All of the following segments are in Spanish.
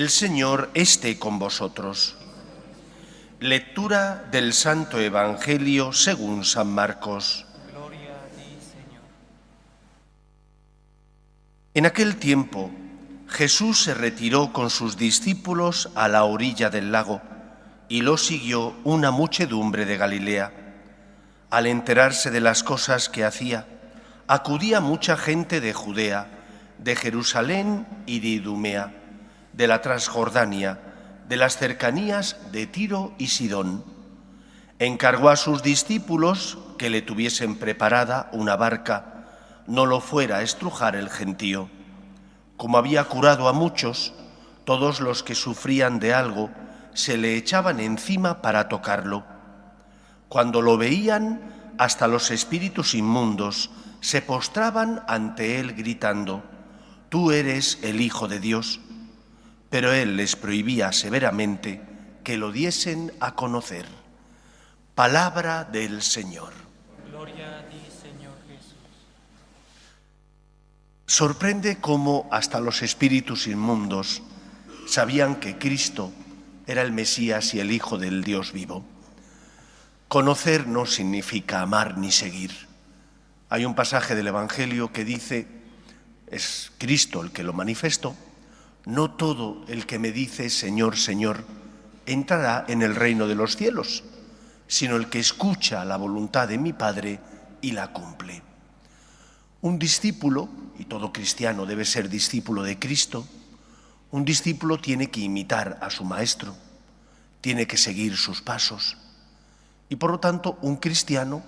El Señor esté con vosotros. Lectura del Santo Evangelio según San Marcos. Gloria a ti, Señor. En aquel tiempo, Jesús se retiró con sus discípulos a la orilla del lago y lo siguió una muchedumbre de Galilea. Al enterarse de las cosas que hacía, acudía mucha gente de Judea, de Jerusalén y de Idumea, de la Transjordania, de las cercanías de Tiro y Sidón. Encargó a sus discípulos que le tuviesen preparada una barca, no lo fuera a estrujar el gentío. Como había curado a muchos, todos los que sufrían de algo se le echaban encima para tocarlo. Cuando lo veían, hasta los espíritus inmundos se postraban ante él gritando: «Tú eres el Hijo de Dios». Pero él les prohibía severamente que lo diesen a conocer. Palabra del Señor. Gloria a ti, Señor Jesús. Sorprende cómo hasta los espíritus inmundos sabían que Cristo era el Mesías y el Hijo del Dios vivo. Conocer no significa amar ni seguir. Hay un pasaje del Evangelio que dice, es Cristo el que lo manifestó: «No todo el que me dice Señor, Señor, entrará en el reino de los cielos, sino el que escucha la voluntad de mi Padre y la cumple». Un discípulo, y todo cristiano debe ser discípulo de Cristo, un discípulo tiene que imitar a su maestro, tiene que seguir sus pasos. Y por lo tanto, un cristiano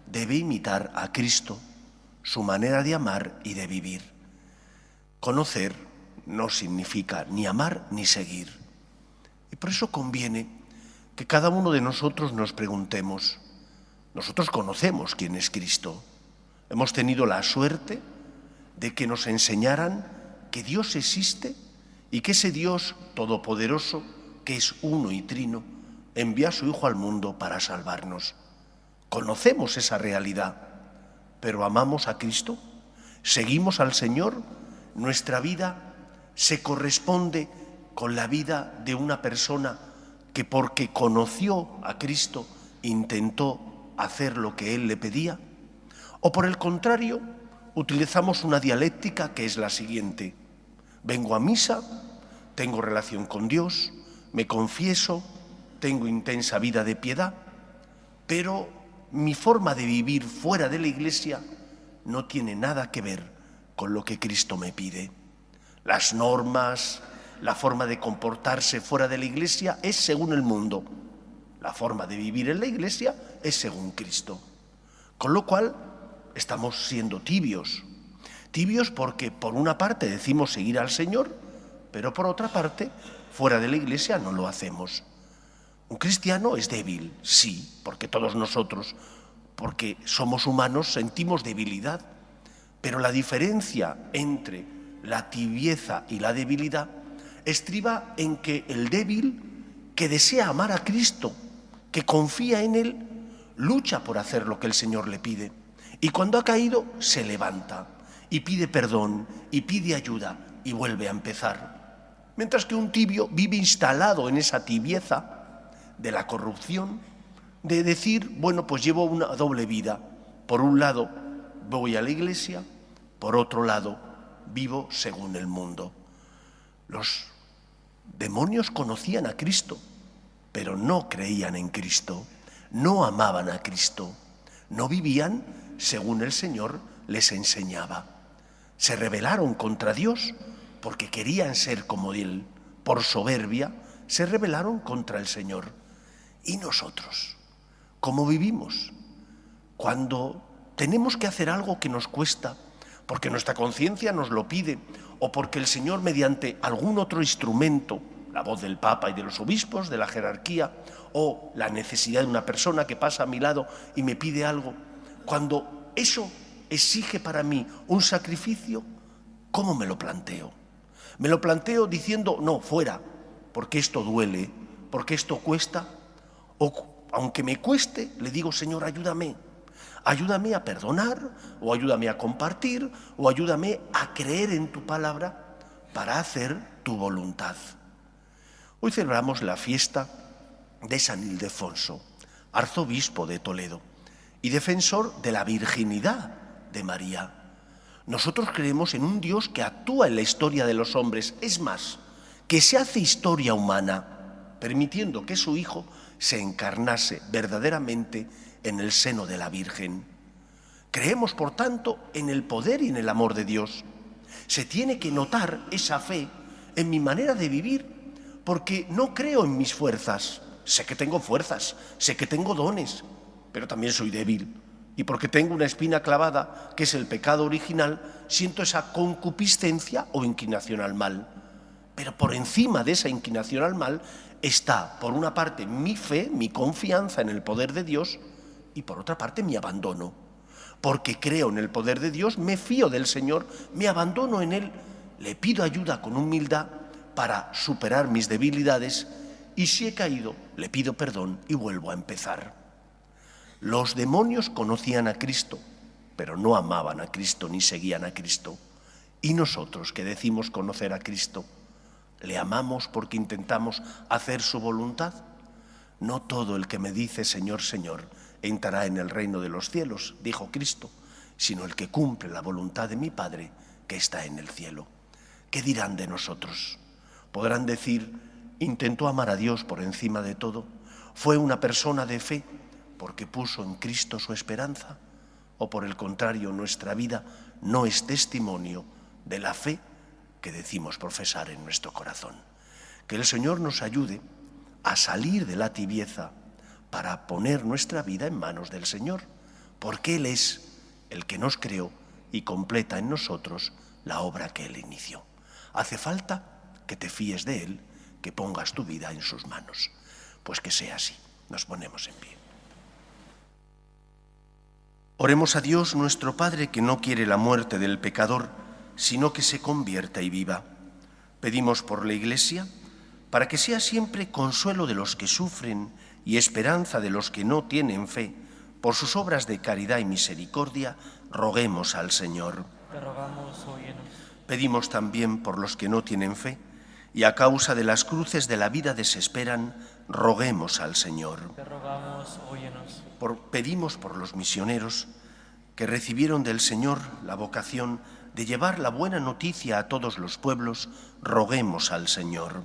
debe imitar a Cristo, su manera de amar y de vivir. Conocer no significa ni amar ni seguir. Y por eso conviene que cada uno de nosotros nos preguntemos: nosotros conocemos quién es Cristo. Hemos tenido la suerte de que nos enseñaran que Dios existe y que ese Dios todopoderoso, que es uno y trino, envía a su Hijo al mundo para salvarnos. Conocemos esa realidad, pero ¿amamos a Cristo? ¿Seguimos al Señor? ¿Nuestra vida se corresponde con la vida de una persona que, porque conoció a Cristo, intentó hacer lo que Él le pedía? ¿O por el contrario, utilizamos una dialéctica que es la siguiente: vengo a misa, tengo relación con Dios, me confieso, tengo intensa vida de piedad, pero mi forma de vivir fuera de la Iglesia no tiene nada que ver con lo que Cristo me pide? Las normas, la forma de comportarse fuera de la Iglesia es según el mundo. La forma de vivir en la Iglesia es según Cristo. Con lo cual, estamos siendo tibios. Tibios porque por una parte decimos seguir al Señor, pero por otra parte, fuera de la Iglesia no lo hacemos. Un cristiano es débil, sí, porque todos nosotros, porque somos humanos, sentimos debilidad. Pero la diferencia entre la tibieza y la debilidad estriba en que el débil, que desea amar a Cristo, que confía en Él, lucha por hacer lo que el Señor le pide. Y cuando ha caído, se levanta y pide perdón y pide ayuda y vuelve a empezar. Mientras que un tibio vive instalado en esa tibieza de la corrupción, de decir, bueno, pues llevo una doble vida. Por un lado, voy a la Iglesia, por otro lado, vivo según el mundo. Los demonios conocían a Cristo, pero no creían en Cristo, no amaban a Cristo, no vivían según el Señor les enseñaba. Se rebelaron contra Dios porque querían ser como Él. Por soberbia se rebelaron contra el Señor. ¿Y nosotros? ¿Cómo vivimos? Cuando tenemos que hacer algo que nos cuesta, porque nuestra conciencia nos lo pide, o porque el Señor, mediante algún otro instrumento, la voz del Papa y de los obispos, de la jerarquía, o la necesidad de una persona que pasa a mi lado y me pide algo, cuando eso exige para mí un sacrificio, ¿cómo me lo planteo? Me lo planteo diciendo, no, fuera, porque esto duele, porque esto cuesta, o aunque me cueste, le digo, Señor, ayúdame. Ayúdame a perdonar, o ayúdame a compartir, o ayúdame a creer en tu palabra para hacer tu voluntad. Hoy celebramos la fiesta de San Ildefonso, arzobispo de Toledo y defensor de la virginidad de María. Nosotros creemos en un Dios que actúa en la historia de los hombres, es más, que se hace historia humana, permitiendo que su Hijo se encarnase verdaderamente en el seno de la Virgen. Creemos, por tanto, en el poder y en el amor de Dios. Se tiene que notar esa fe en mi manera de vivir, porque no creo en mis fuerzas. Sé que tengo fuerzas, sé que tengo dones, pero también soy débil. Y porque tengo una espina clavada, que es el pecado original, siento esa concupiscencia o inclinación al mal. Pero por encima de esa inclinación al mal está, por una parte, mi fe, mi confianza en el poder de Dios, y por otra parte, mi abandono. Porque creo en el poder de Dios, me fío del Señor, me abandono en Él, le pido ayuda con humildad para superar mis debilidades, y si he caído, le pido perdón y vuelvo a empezar. Los demonios conocían a Cristo, pero no amaban a Cristo ni seguían a Cristo. Y nosotros, que decimos conocer a Cristo, ¿le amamos porque intentamos hacer su voluntad? No todo el que me dice Señor, Señor, entrará en el reino de los cielos, dijo Cristo, sino el que cumple la voluntad de mi Padre que está en el cielo. ¿Qué dirán de nosotros? Podrán decir, intentó amar a Dios por encima de todo, fue una persona de fe porque puso en Cristo su esperanza, o por el contrario, nuestra vida no es testimonio de la fe que decimos profesar en nuestro corazón. Que el Señor nos ayude a salir de la tibieza para poner nuestra vida en manos del Señor, porque Él es el que nos creó y completa en nosotros la obra que Él inició. Hace falta que te fíes de Él, que pongas tu vida en sus manos. Pues que sea así. Nos ponemos en pie. Oremos a Dios nuestro Padre, que no quiere la muerte del pecador, sino que se convierta y viva. Pedimos por la Iglesia, para que sea siempre consuelo de los que sufren y esperanza de los que no tienen fe. Por sus obras de caridad y misericordia, roguemos al Señor. Te rogamos, óyenos. Pedimos también por los que no tienen fe y a causa de las cruces de la vida desesperan, roguemos al Señor. Te rogamos, óyenos. Pedimos por los misioneros que recibieron del Señor la vocación de llevar la buena noticia a todos los pueblos, roguemos al Señor.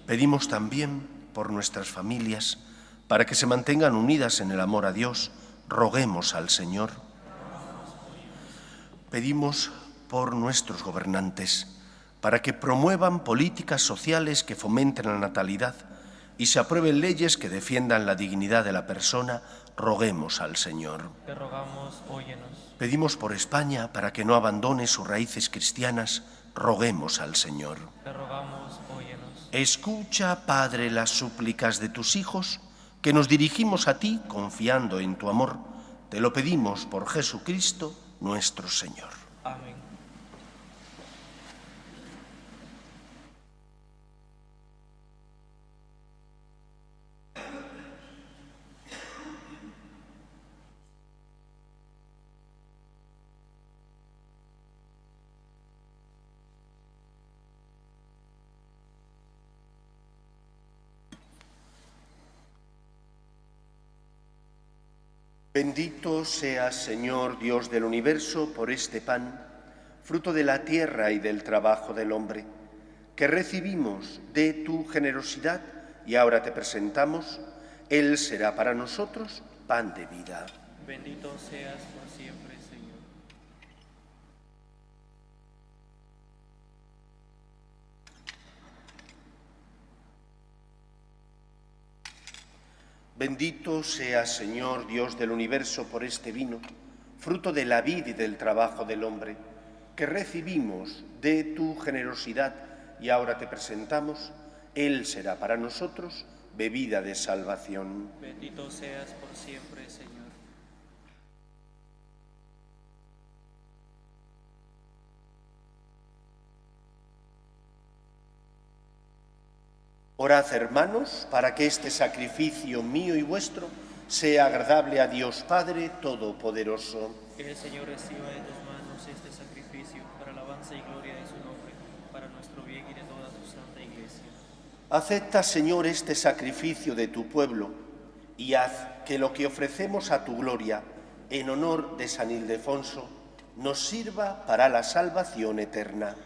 Pedimos también por nuestras familias, para que se mantengan unidas en el amor a Dios, roguemos al Señor. Pedimos por nuestros gobernantes, para que promuevan políticas sociales que fomenten la natalidad y se aprueben leyes que defiendan la dignidad de la persona, roguemos al Señor. Te rogamos, óyenos. Pedimos por España para que no abandone sus raíces cristianas, roguemos al Señor. Te rogamos, óyenos. Escucha, Padre, las súplicas de tus hijos, que nos dirigimos a ti confiando en tu amor. Te lo pedimos por Jesucristo, nuestro Señor. Amén. Bendito seas, Señor, Dios del universo, por este pan, fruto de la tierra y del trabajo del hombre, que recibimos de tu generosidad y ahora te presentamos. Él será para nosotros pan de vida. Bendito seas por siempre, Señor. Bendito seas, Señor, Dios del universo, por este vino, fruto de la vid y del trabajo del hombre, que recibimos de tu generosidad y ahora te presentamos. Él será para nosotros bebida de salvación. Bendito seas por siempre, Señor. Orad, hermanos, para que este sacrificio mío y vuestro sea agradable a Dios Padre Todopoderoso. Que el Señor reciba de tus manos este sacrificio para alabanza y gloria de su nombre, para nuestro bien y de toda su santa Iglesia. Acepta, Señor, este sacrificio de tu pueblo y haz que lo que ofrecemos a tu gloria en honor de San Ildefonso nos sirva para la salvación eterna.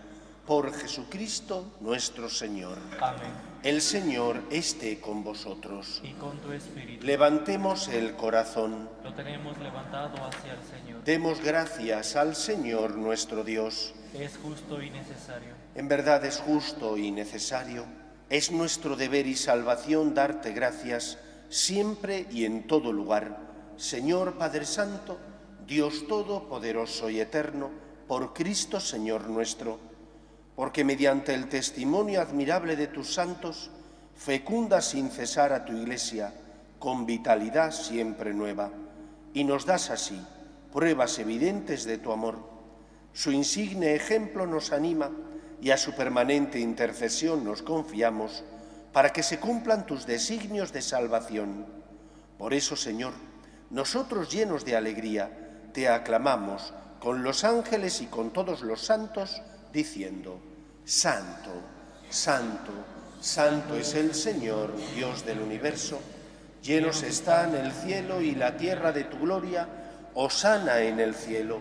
Por Jesucristo nuestro Señor. Amén. El Señor esté con vosotros. Y con tu espíritu. Levantemos el corazón. Lo tenemos levantado hacia el Señor. Demos gracias al Señor nuestro Dios. Es justo y necesario. En verdad es justo y necesario. Es nuestro deber y salvación darte gracias siempre y en todo lugar. Señor Padre Santo, Dios Todopoderoso y Eterno, por Cristo Señor nuestro, porque mediante el testimonio admirable de tus santos, fecunda sin cesar a tu Iglesia, con vitalidad siempre nueva, y nos das así pruebas evidentes de tu amor. Su insigne ejemplo nos anima y a su permanente intercesión nos confiamos para que se cumplan tus designios de salvación. Por eso, Señor, nosotros llenos de alegría te aclamamos con los ángeles y con todos los santos, diciendo: Santo, Santo, Santo es el Señor, Dios del universo. Llenos están el cielo y la tierra de tu gloria. Hosana en el cielo.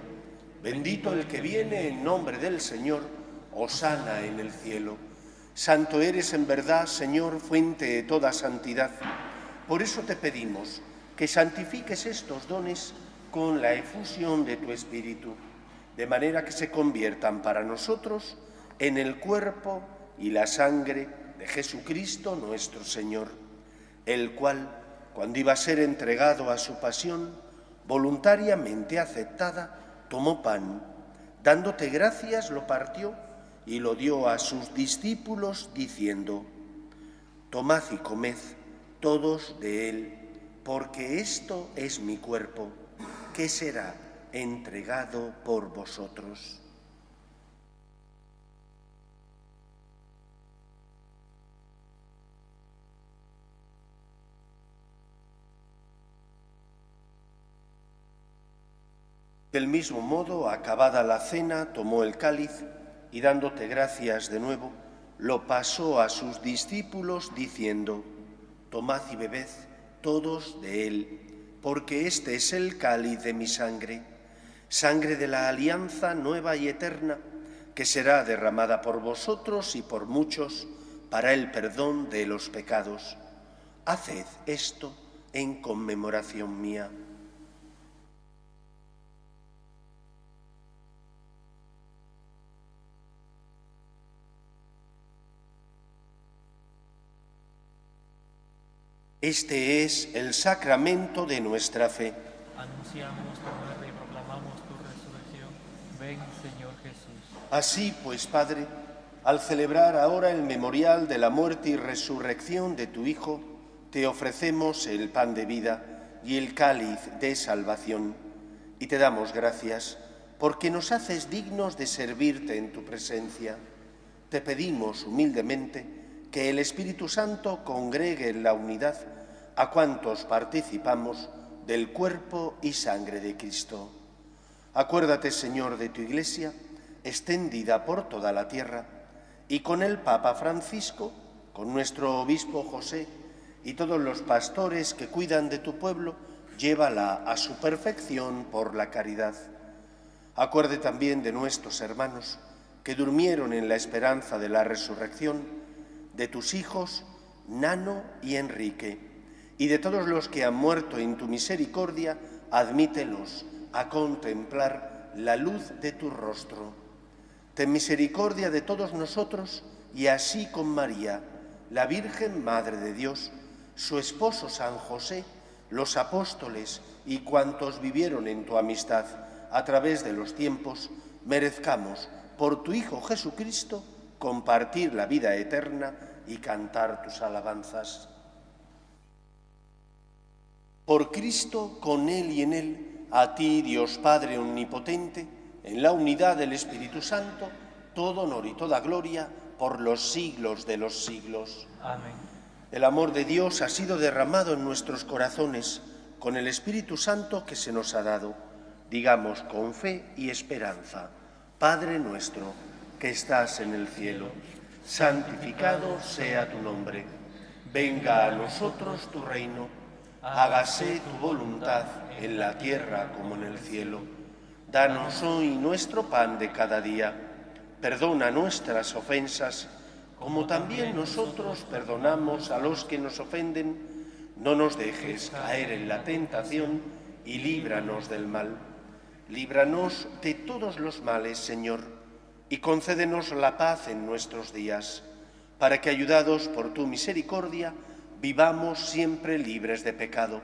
Bendito el que viene en nombre del Señor. Hosana en el cielo. Santo eres en verdad, Señor, fuente de toda santidad. Por eso te pedimos que santifiques estos dones con la efusión de tu Espíritu, de manera que se conviertan para nosotros en el cuerpo y la sangre de Jesucristo nuestro Señor, el cual, cuando iba a ser entregado a su pasión, voluntariamente aceptada, tomó pan, dándote gracias, lo partió y lo dio a sus discípulos, diciendo: Tomad y comed todos de él, porque esto es mi cuerpo, que será entregado por vosotros. Del mismo modo, acabada la cena, tomó el cáliz y, dándote gracias de nuevo, lo pasó a sus discípulos, diciendo: Tomad y bebed todos de él, porque este es el cáliz de mi sangre, sangre de la alianza nueva y eterna, que será derramada por vosotros y por muchos para el perdón de los pecados. Haced esto en conmemoración mía. Este es el sacramento de nuestra fe. Anunciamos tu muerte y proclamamos tu resurrección. Ven, Señor Jesús. Así pues, Padre, al celebrar ahora el memorial de la muerte y resurrección de tu Hijo, te ofrecemos el pan de vida y el cáliz de salvación, y te damos gracias porque nos haces dignos de servirte en tu presencia. Te pedimos humildemente que el Espíritu Santo congregue en la unidad a cuantos participamos del cuerpo y sangre de Cristo. Acuérdate, Señor, de tu Iglesia, extendida por toda la tierra, y con el Papa Francisco, con nuestro obispo José y todos los pastores que cuidan de tu pueblo, llévala a su perfección por la caridad. Acuerde también de nuestros hermanos que durmieron en la esperanza de la resurrección, de tus hijos Nano y Enrique, y de todos los que han muerto en tu misericordia, admítelos a contemplar la luz de tu rostro. Ten misericordia de todos nosotros, y así con María, la Virgen Madre de Dios, su esposo San José, los apóstoles y cuantos vivieron en tu amistad a través de los tiempos, merezcamos, por tu Hijo Jesucristo, compartir la vida eterna y cantar tus alabanzas. Por Cristo, con Él y en Él, a ti, Dios Padre Omnipotente, en la unidad del Espíritu Santo, todo honor y toda gloria por los siglos de los siglos. Amén. El amor de Dios ha sido derramado en nuestros corazones con el Espíritu Santo que se nos ha dado. Digamos con fe y esperanza: Padre nuestro, que estás en el cielo, santificado sea tu nombre. Venga a nosotros tu reino. Hágase tu voluntad en la tierra como en el cielo. Danos hoy nuestro pan de cada día. Perdona nuestras ofensas, como también nosotros perdonamos a los que nos ofenden. No nos dejes caer en la tentación y líbranos del mal. Líbranos de todos los males, Señor, y concédenos la paz en nuestros días, para que, ayudados por tu misericordia, vivamos siempre libres de pecado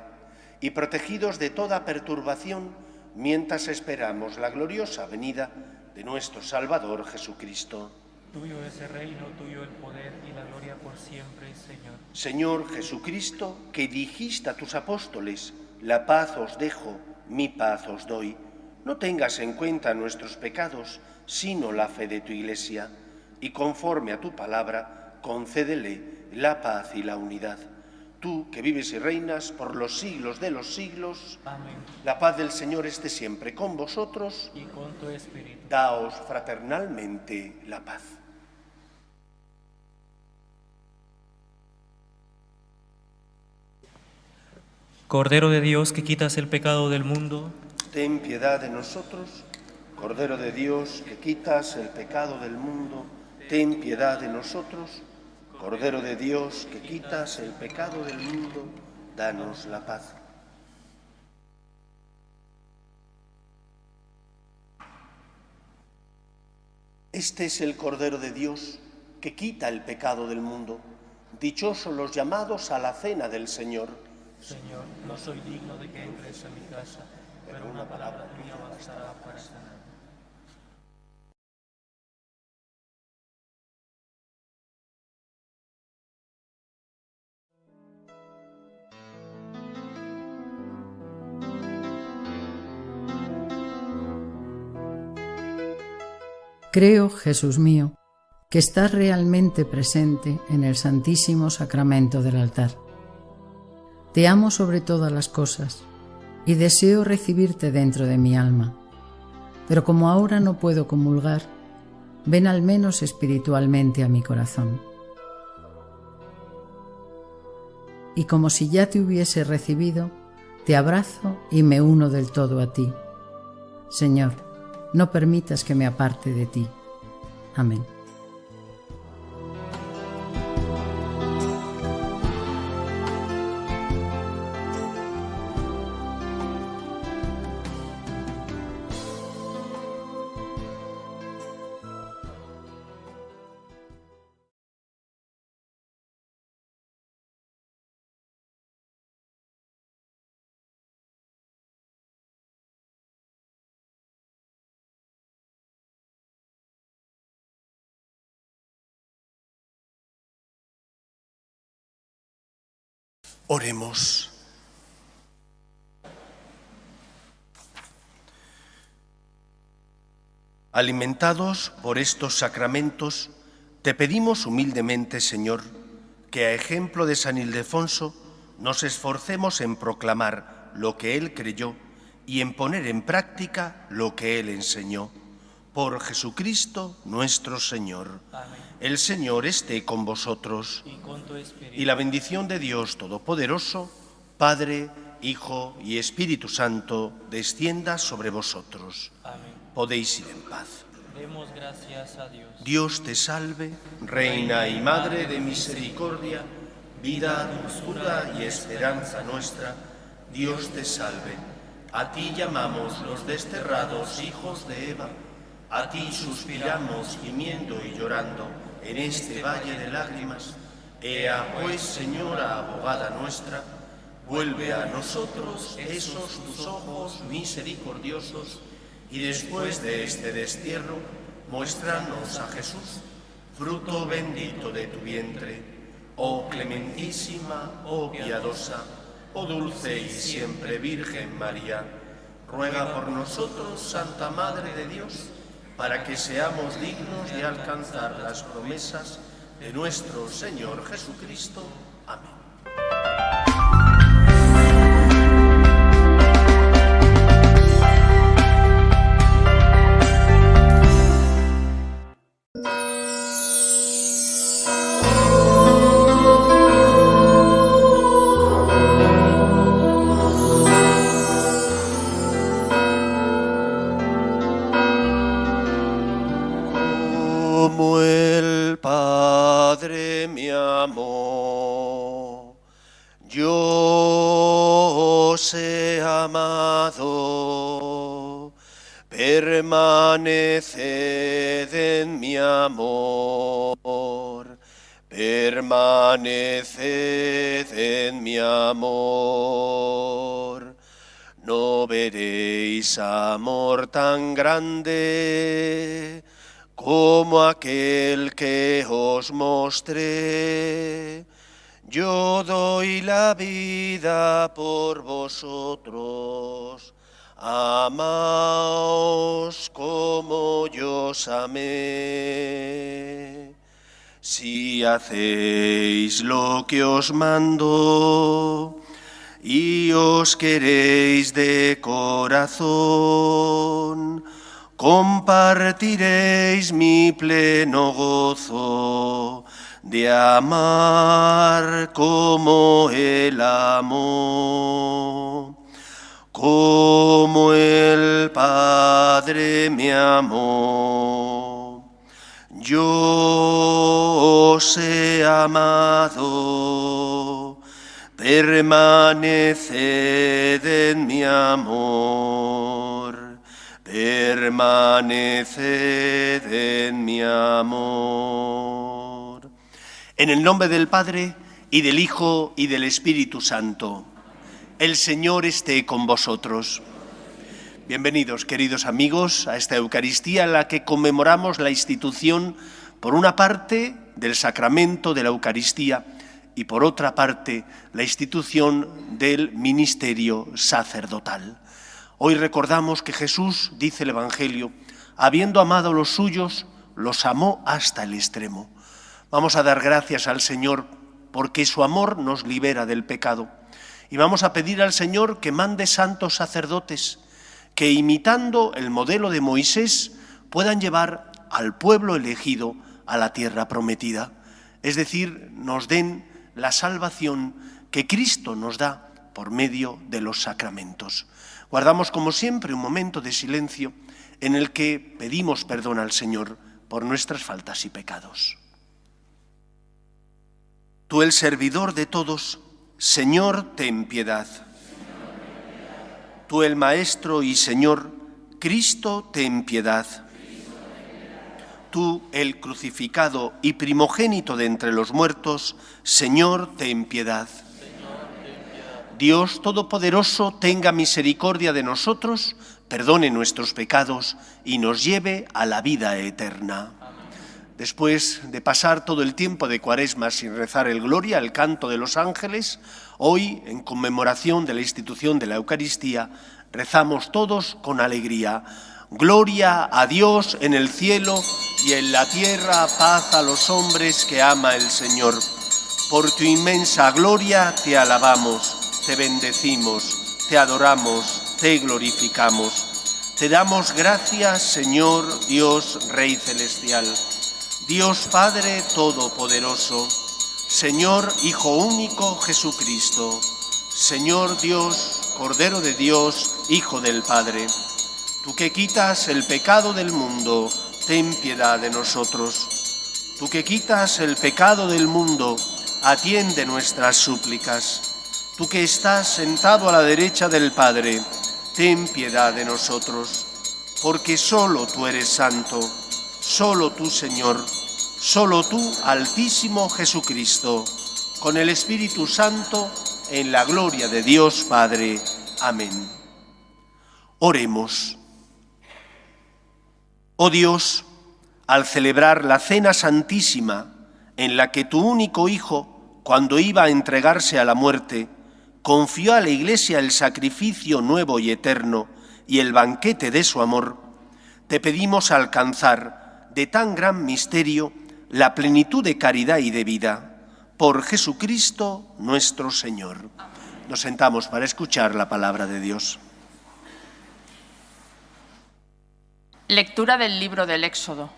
y protegidos de toda perturbación, mientras esperamos la gloriosa venida de nuestro Salvador Jesucristo. Tuyo es el reino, tuyo el poder y la gloria por siempre, Señor. Señor Jesucristo, que dijiste a tus apóstoles: la paz os dejo, mi paz os doy. No tengas en cuenta nuestros pecados, sino la fe de tu Iglesia, y conforme a tu palabra, concédele la paz y la unidad. Tú, que vives y reinas por los siglos de los siglos. Amén. La paz del Señor esté siempre con vosotros. Y con tu espíritu. Daos fraternalmente la paz. Cordero de Dios, que quitas el pecado del mundo, Ten piedad de nosotros. Cordero de Dios, que quitas el pecado del mundo, ten piedad de nosotros. Cordero de Dios, que quitas el pecado del mundo, danos la paz. Este es el Cordero de Dios, que quita el pecado del mundo. Dichosos los llamados a la cena del Señor. Señor, no soy digno de que entres a mi casa, pero una palabra tuya bastará para sanar. Creo, Jesús mío, que estás realmente presente en el Santísimo Sacramento del altar. Te amo sobre todas las cosas y deseo recibirte dentro de mi alma, pero como ahora no puedo comulgar, ven al menos espiritualmente a mi corazón. Y como si ya te hubiese recibido, te abrazo y me uno del todo a ti. Señor, no permitas que me aparte de ti. Amén. Oremos. Alimentados por estos sacramentos, te pedimos humildemente, Señor, que a ejemplo de San Ildefonso nos esforcemos en proclamar lo que él creyó y en poner en práctica lo que él enseñó. Por Jesucristo nuestro Señor. Amén. El Señor esté con vosotros. Y con tu espíritu. Y la bendición de Dios Todopoderoso, Padre, Hijo y Espíritu Santo, descienda sobre vosotros. Amén. Podéis ir en paz. Demos gracias a Dios. Dios te salve, Reina y Madre de misericordia, vida, dulzura y esperanza nuestra. Dios te salve. A ti llamamos los desterrados hijos de Eva. A ti suspiramos gimiendo y llorando en este valle de lágrimas. Ea pues, Señora abogada nuestra, vuelve a nosotros esos tus ojos misericordiosos, y después de este destierro, muéstranos a Jesús, fruto bendito de tu vientre. Oh clementísima, oh piadosa, oh dulce y siempre Virgen María, ruega por nosotros, Santa Madre de Dios, para que seamos dignos de alcanzar las promesas de nuestro Señor Jesucristo. Amén. Yo os he amado, permaneced en mi amor, permaneced en mi amor. No veréis amor tan grande como aquel que os mostré. Yo doy la vida por vosotros, amaos como yo os amé. Si hacéis lo que os mando y os queréis de corazón, compartiréis mi pleno gozo de amar como Él amó, como el Padre me amó. Yo os he amado, permaneced en mi amor, permaneced en mi amor. En el nombre del Padre, y del Hijo, y del Espíritu Santo. El Señor esté con vosotros. Bienvenidos, queridos amigos, a esta Eucaristía en la que conmemoramos la institución, por una parte, del sacramento de la Eucaristía y, por otra parte, la institución del ministerio sacerdotal. Hoy recordamos que Jesús, dice el Evangelio, habiendo amado a los suyos, los amó hasta el extremo. Vamos a dar gracias al Señor porque su amor nos libera del pecado. Y vamos a pedir al Señor que mande santos sacerdotes que, imitando el modelo de Moisés, puedan llevar al pueblo elegido a la tierra prometida. Es decir, nos den la salvación que Cristo nos da por medio de los sacramentos. Guardamos, como siempre, un momento de silencio en el que pedimos perdón al Señor por nuestras faltas y pecados. Tú, el servidor de todos, Señor, ten piedad. Tú, el Maestro y Señor, Cristo, ten piedad. Tú, el crucificado y primogénito de entre los muertos, Señor, ten piedad. Dios Todopoderoso, tenga misericordia de nosotros, perdone nuestros pecados y nos lleve a la vida eterna. Después de pasar todo el tiempo de Cuaresma sin rezar el Gloria, el canto de los ángeles, hoy, en conmemoración de la institución de la Eucaristía, rezamos todos con alegría. Gloria a Dios en el cielo y en la tierra paz a los hombres que ama el Señor. Por tu inmensa gloria te alabamos, te bendecimos, te adoramos, te glorificamos. Te damos gracias, Señor Dios, Rey Celestial. Dios Padre Todopoderoso, Señor Hijo único Jesucristo, Señor Dios, Cordero de Dios, Hijo del Padre, tú que quitas el pecado del mundo, ten piedad de nosotros. Tú que quitas el pecado del mundo, atiende nuestras súplicas. Tú que estás sentado a la derecha del Padre, ten piedad de nosotros, porque solo tú eres santo, solo tú, Señor, solo tú, Altísimo Jesucristo, con el Espíritu Santo, en la gloria de Dios Padre. Amén. Oremos. Oh Dios, al celebrar la Cena Santísima, en la que tu único Hijo, cuando iba a entregarse a la muerte, confió a la Iglesia el sacrificio nuevo y eterno y el banquete de su amor, te pedimos alcanzar de tan gran misterio la plenitud de caridad y de vida. Por Jesucristo nuestro Señor. Nos sentamos para escuchar la palabra de Dios. Lectura del libro del Éxodo.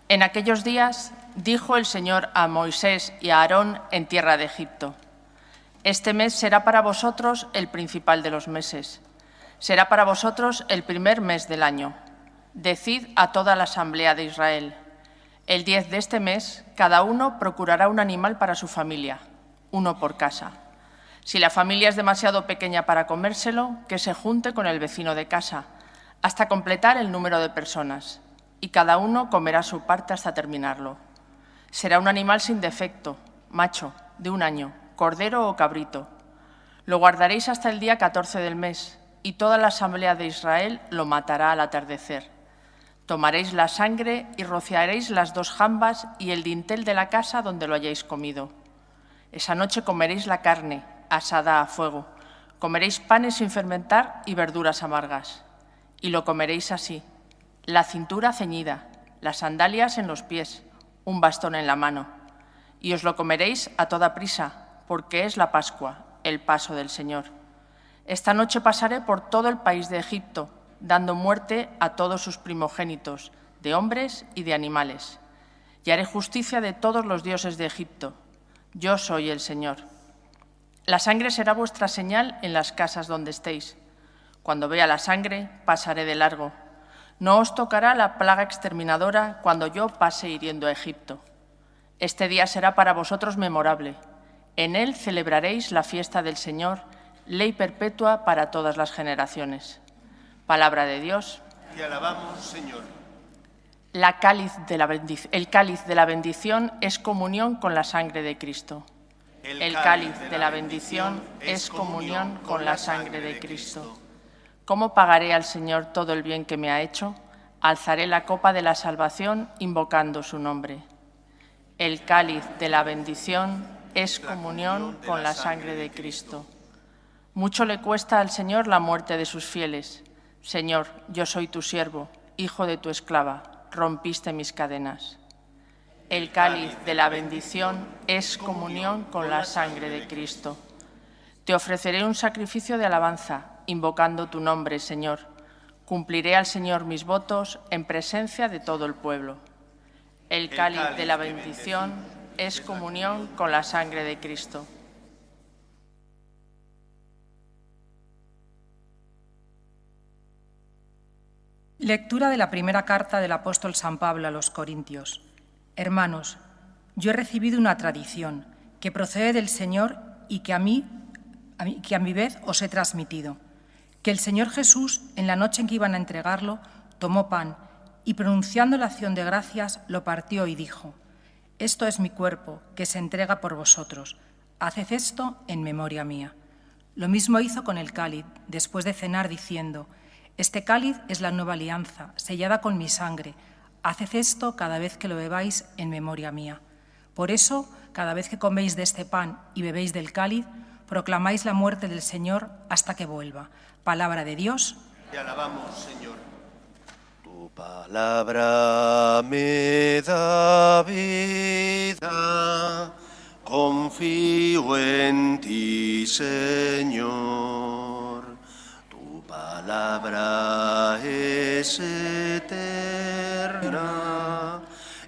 En aquellos días dijo el Señor a Moisés y a Aarón en tierra de Egipto: Este mes será para vosotros el principal de los meses. Será para vosotros el primer mes del año. Decid a toda la asamblea de Israel: El 10 de este mes, cada uno procurará un animal para su familia, uno por casa. Si la familia es demasiado pequeña para comérselo, que se junte con el vecino de casa, hasta completar el número de personas, y cada uno comerá su parte hasta terminarlo. Será un animal sin defecto, macho, de 1 año, cordero o cabrito. Lo guardaréis hasta el día 14 del mes, y toda la asamblea de Israel lo matará al atardecer. Tomaréis la sangre y rociaréis las 2 jambas y el dintel de la casa donde lo hayáis comido. Esa noche comeréis la carne, asada a fuego. Comeréis panes sin fermentar y verduras amargas. Y lo comeréis así: la cintura ceñida, las sandalias en los pies, un bastón en la mano. Y os lo comeréis a toda prisa, porque es la Pascua, el paso del Señor. Esta noche pasaré por todo el país de Egipto, dando muerte a todos sus primogénitos, de hombres y de animales. Y haré justicia de todos los dioses de Egipto. Yo soy el Señor. La sangre será vuestra señal en las casas donde estéis. Cuando vea la sangre, pasaré de largo. No os tocará la plaga exterminadora cuando yo pase hiriendo a Egipto. Este día será para vosotros memorable. En él celebraréis la fiesta del Señor, ley perpetua para todas las generaciones. Palabra de Dios. Te alabamos, Señor. El cáliz de la bendición es comunión con la sangre de Cristo. El cáliz de la bendición es comunión con la sangre de Cristo. ¿Cómo pagaré al Señor todo el bien que me ha hecho? Alzaré la copa de la salvación invocando su nombre. El cáliz de la bendición es comunión con la sangre de Cristo. Mucho le cuesta al Señor la muerte de sus fieles. Señor, yo soy tu siervo, hijo de tu esclava, rompiste mis cadenas. El cáliz de la bendición es comunión con la sangre de Cristo. Te ofreceré un sacrificio de alabanza, invocando tu nombre, Señor. Cumpliré al Señor mis votos en presencia de todo el pueblo. El cáliz de la bendición es comunión con la sangre de Cristo. Lectura de la primera carta del apóstol San Pablo a los Corintios. Hermanos, yo he recibido una tradición que procede del Señor y que a mi vez os he transmitido. Que el Señor Jesús, en la noche en que iban a entregarlo, tomó pan y, pronunciando la acción de gracias, lo partió y dijo: Esto es mi cuerpo, que se entrega por vosotros. Haced esto en memoria mía. Lo mismo hizo con el cáliz, después de cenar, diciendo: Este cáliz es la nueva alianza, sellada con mi sangre. Haced esto cada vez que lo bebáis en memoria mía. Por eso, cada vez que coméis de este pan y bebéis del cáliz, proclamáis la muerte del Señor hasta que vuelva. Palabra de Dios. Te alabamos, Señor. Tu palabra me da vida, confío en ti, Señor. Tu palabra es eterna,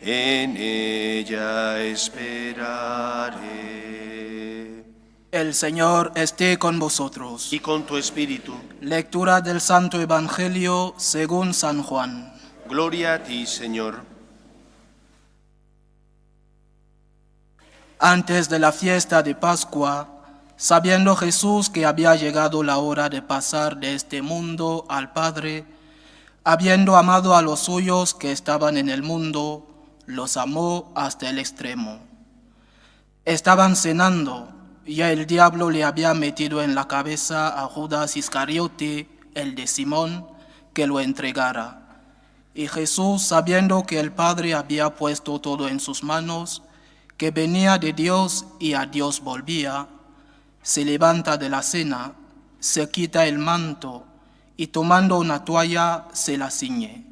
en ella esperaré. El Señor esté con vosotros. Y con tu espíritu. Lectura del Santo Evangelio según San Juan. Gloria a ti, Señor. Antes de la fiesta de Pascua, sabiendo Jesús que había llegado la hora de pasar de este mundo al Padre, habiendo amado a los suyos que estaban en el mundo, los amó hasta el extremo. Estaban cenando, y el diablo le había metido en la cabeza a Judas Iscariote, el de Simón, que lo entregara. Y Jesús, sabiendo que el Padre había puesto todo en sus manos, que venía de Dios y a Dios volvía, se levanta de la cena, se quita el manto y tomando una toalla se la ciñe.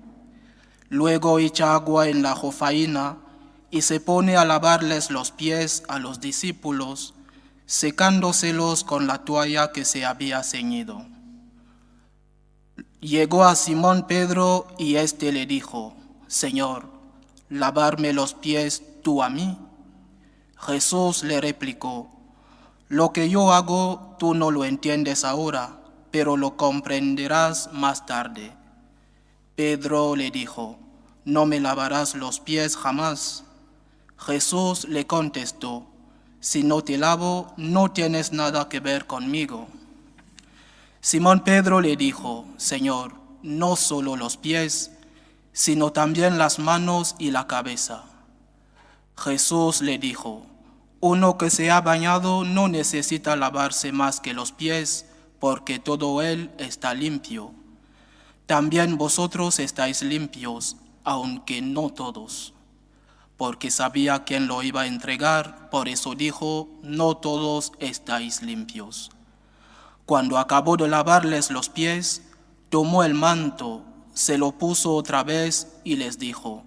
Luego echa agua en la jofaina y se pone a lavarles los pies a los discípulos, secándoselos con la toalla que se había ceñido. Llegó a Simón Pedro y éste le dijo: Señor, ¿lavarme los pies tú a mí? Jesús le replicó: Lo que yo hago tú no lo entiendes ahora, pero lo comprenderás más tarde. Pedro le dijo: No me lavarás los pies jamás. Jesús le contestó: Si no te lavo, no tienes nada que ver conmigo. Simón Pedro le dijo, Señor, no solo los pies, sino también las manos y la cabeza. Jesús le dijo, uno que se ha bañado no necesita lavarse más que los pies, porque todo él está limpio. También vosotros estáis limpios, aunque no todos. Porque sabía quién lo iba a entregar, por eso dijo, no todos estáis limpios. Cuando acabó de lavarles los pies, tomó el manto, se lo puso otra vez y les dijo,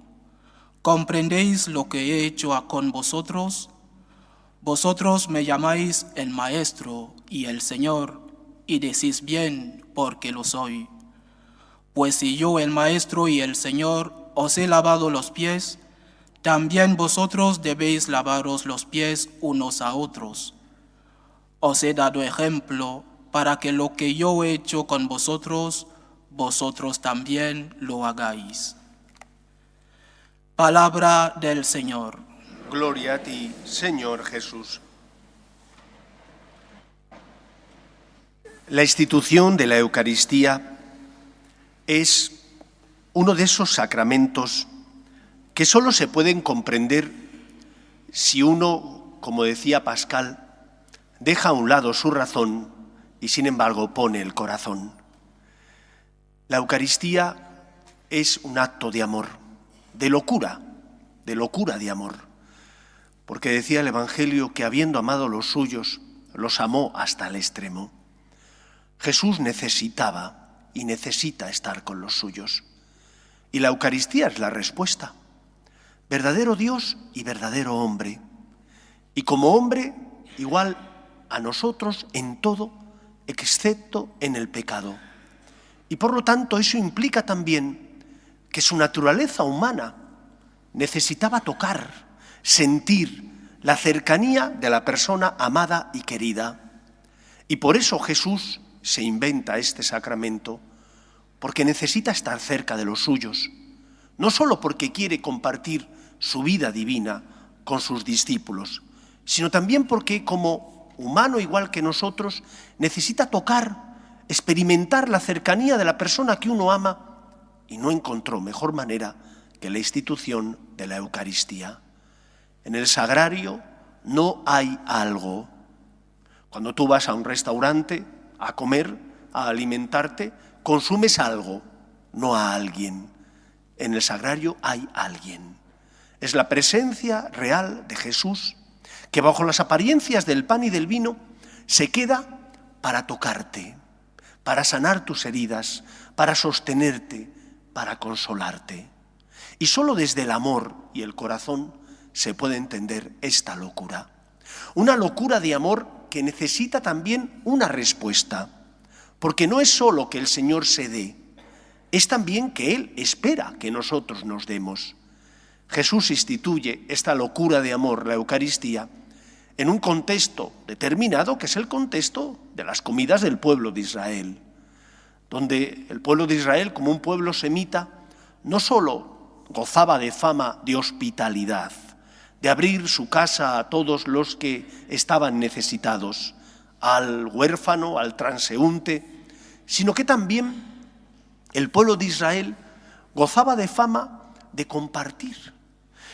¿comprendéis lo que he hecho con vosotros? Vosotros me llamáis el Maestro y el Señor, y decís bien, porque lo soy. Pues si yo, el Maestro y el Señor, os he lavado los pies, también vosotros debéis lavaros los pies unos a otros. Os he dado ejemplo para que lo que yo he hecho con vosotros, vosotros también lo hagáis. Palabra del Señor. Gloria a ti, Señor Jesús. La institución de la Eucaristía es uno de esos sacramentos que solo se pueden comprender si uno, como decía Pascal, deja a un lado su razón y sin embargo pone el corazón. La Eucaristía es un acto de amor, de locura de amor, porque decía el Evangelio que habiendo amado a los suyos, los amó hasta el extremo. Jesús necesitaba y necesita estar con los suyos, y la Eucaristía es la respuesta. Verdadero Dios y verdadero hombre, y como hombre igual a nosotros en todo, excepto en el pecado. Y por lo tanto eso implica también que su naturaleza humana necesitaba tocar, sentir la cercanía de la persona amada y querida. Y por eso Jesús se inventa este sacramento, porque necesita estar cerca de los suyos, no solo porque quiere compartir su vida divina con sus discípulos, sino también porque como humano igual que nosotros necesita tocar, experimentar la cercanía de la persona que uno ama y no encontró mejor manera que la institución de la Eucaristía. En el sagrario no hay algo. Cuando tú vas a un restaurante a comer, a alimentarte, consumes algo, no a alguien. En el sagrario hay alguien. Es la presencia real de Jesús que bajo las apariencias del pan y del vino se queda para tocarte, para sanar tus heridas, para sostenerte, para consolarte. Y solo desde el amor y el corazón se puede entender esta locura. Una locura de amor que necesita también una respuesta, porque no es solo que el Señor se dé, es también que Él espera que nosotros nos demos. Jesús instituye esta locura de amor, la Eucaristía, en un contexto determinado, que es el contexto de las comidas del pueblo de Israel, donde el pueblo de Israel, como un pueblo semita, no solo gozaba de fama de hospitalidad, de abrir su casa a todos los que estaban necesitados, al huérfano, al transeúnte, sino que también el pueblo de Israel gozaba de fama de compartir.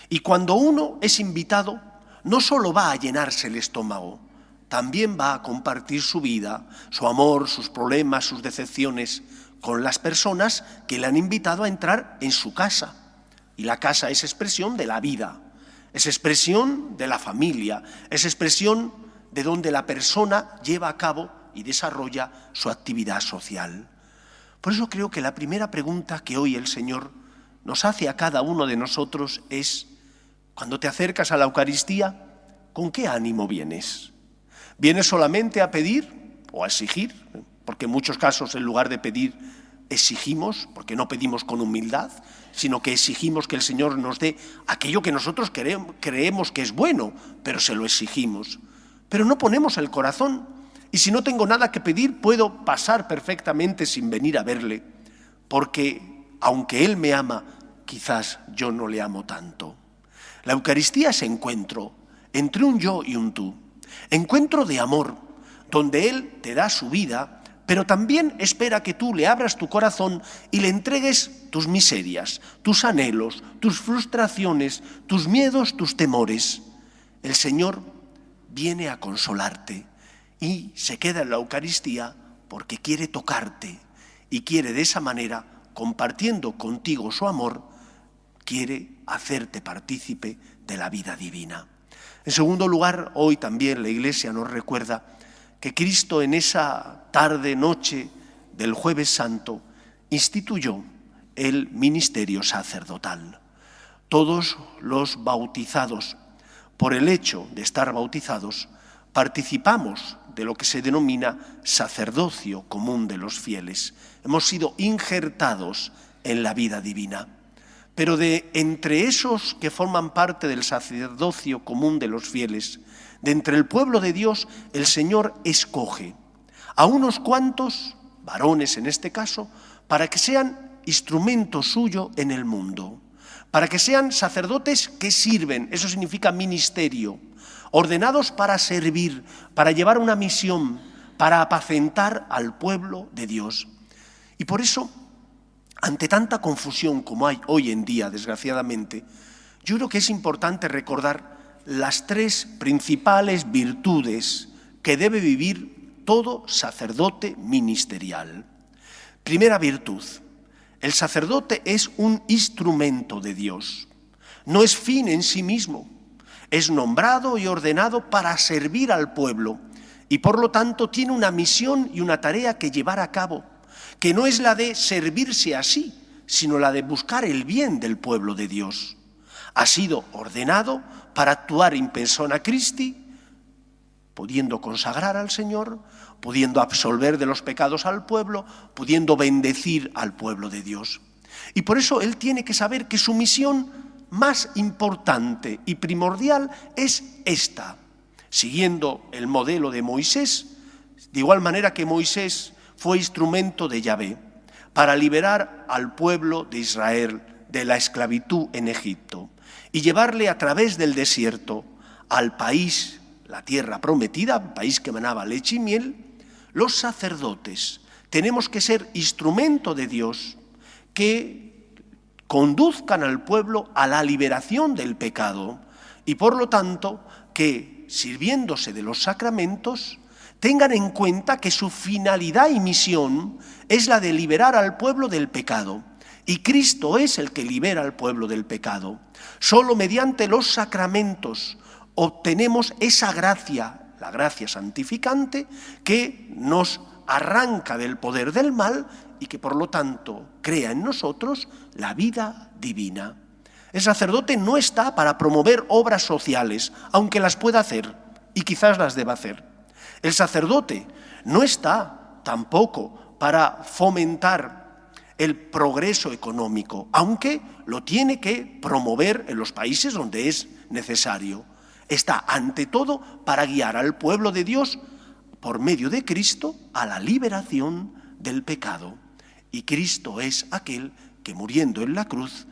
Y cuando uno es invitado, no solo va a llenarse el estómago, también va a compartir su vida, su amor, sus problemas, sus decepciones con las personas que le han invitado a entrar en su casa. Y la casa es expresión de la vida, es expresión de la familia, es expresión de donde la persona lleva a cabo y desarrolla su actividad social. Por eso creo que la primera pregunta que hoy el Señor nos hace a cada uno de nosotros es: cuando te acercas a la Eucaristía, ¿con qué ánimo vienes? ¿Vienes solamente a pedir o a exigir? Porque en muchos casos, en lugar de pedir, exigimos, porque no pedimos con humildad, sino que exigimos que el Señor nos dé aquello que nosotros creemos que es bueno, pero se lo exigimos. Pero no ponemos el corazón, y si no tengo nada que pedir, puedo pasar perfectamente sin venir a verle, porque aunque Él me ama, quizás yo no le amo tanto. La Eucaristía es encuentro, entre un yo y un tú. Encuentro de amor, donde Él te da su vida, pero también espera que tú le abras tu corazón y le entregues tus miserias, tus anhelos, tus frustraciones, tus miedos, tus temores. El Señor viene a consolarte y se queda en la Eucaristía porque quiere tocarte y quiere de esa manera, compartiendo contigo su amor, quiere hacerte partícipe de la vida divina. En segundo lugar, hoy también la Iglesia nos recuerda que Cristo en esa tarde, noche del Jueves Santo, instituyó el ministerio sacerdotal. Todos los bautizados, por el hecho de estar bautizados, participamos de lo que se denomina sacerdocio común de los fieles. Hemos sido injertados en la vida divina. Pero de entre esos que forman parte del sacerdocio común de los fieles, de entre el pueblo de Dios, el Señor escoge a unos cuantos, varones en este caso, para que sean instrumento suyo en el mundo, para que sean sacerdotes que sirven, eso significa ministerio, ordenados para servir, para llevar una misión, para apacentar al pueblo de Dios. Y por eso, ante tanta confusión como hay hoy en día, desgraciadamente, yo creo que es importante recordar las tres principales virtudes que debe vivir todo sacerdote ministerial. Primera virtud: el sacerdote es un instrumento de Dios. No es fin en sí mismo. Es nombrado y ordenado para servir al pueblo y por lo tanto tiene una misión y una tarea que llevar a cabo, que no es la de servirse a sí, sino la de buscar el bien del pueblo de Dios. Ha sido ordenado para actuar in persona Christi, pudiendo consagrar al Señor, pudiendo absolver de los pecados al pueblo, pudiendo bendecir al pueblo de Dios. Y por eso él tiene que saber que su misión más importante y primordial es esta, siguiendo el modelo de Moisés, de igual manera que Moisés fue instrumento de Yahvé para liberar al pueblo de Israel de la esclavitud en Egipto y llevarle a través del desierto al país, la tierra prometida, país que manaba leche y miel. Los sacerdotes tenemos que ser instrumento de Dios que conduzcan al pueblo a la liberación del pecado y por lo tanto que, sirviéndose de los sacramentos, tengan en cuenta que su finalidad y misión es la de liberar al pueblo del pecado. Y Cristo es el que libera al pueblo del pecado. Solo mediante los sacramentos obtenemos esa gracia, la gracia santificante, que nos arranca del poder del mal y que por lo tanto crea en nosotros la vida divina. El sacerdote no está para promover obras sociales, aunque las pueda hacer y quizás las deba hacer. El sacerdote no está tampoco para fomentar el progreso económico, aunque lo tiene que promover en los países donde es necesario. Está ante todo para guiar al pueblo de Dios por medio de Cristo a la liberación del pecado. Y Cristo es aquel que muriendo en la cruz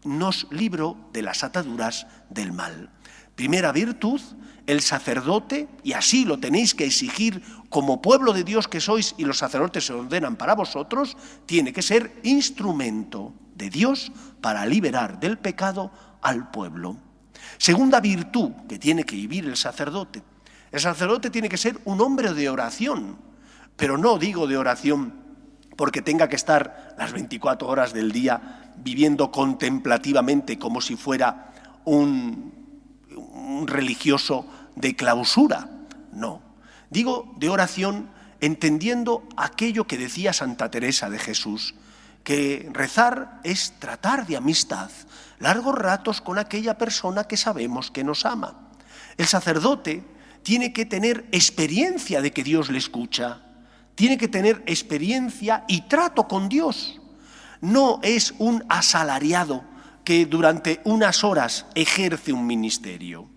nos libró de las ataduras del mal. Primera virtud, el sacerdote, y así lo tenéis que exigir como pueblo de Dios que sois y los sacerdotes se ordenan para vosotros, tiene que ser instrumento de Dios para liberar del pecado al pueblo. Segunda virtud que tiene que vivir el sacerdote tiene que ser un hombre de oración, pero no digo de oración porque tenga que estar las 24 horas del día viviendo contemplativamente como si fuera un religioso de clausura. No, digo de oración entendiendo aquello que decía Santa Teresa de Jesús, que rezar es tratar de amistad, largos ratos con aquella persona que sabemos que nos ama. El sacerdote tiene que tener experiencia de que Dios le escucha, tiene que tener experiencia y trato con Dios. No es un asalariado que durante unas horas ejerce un ministerio.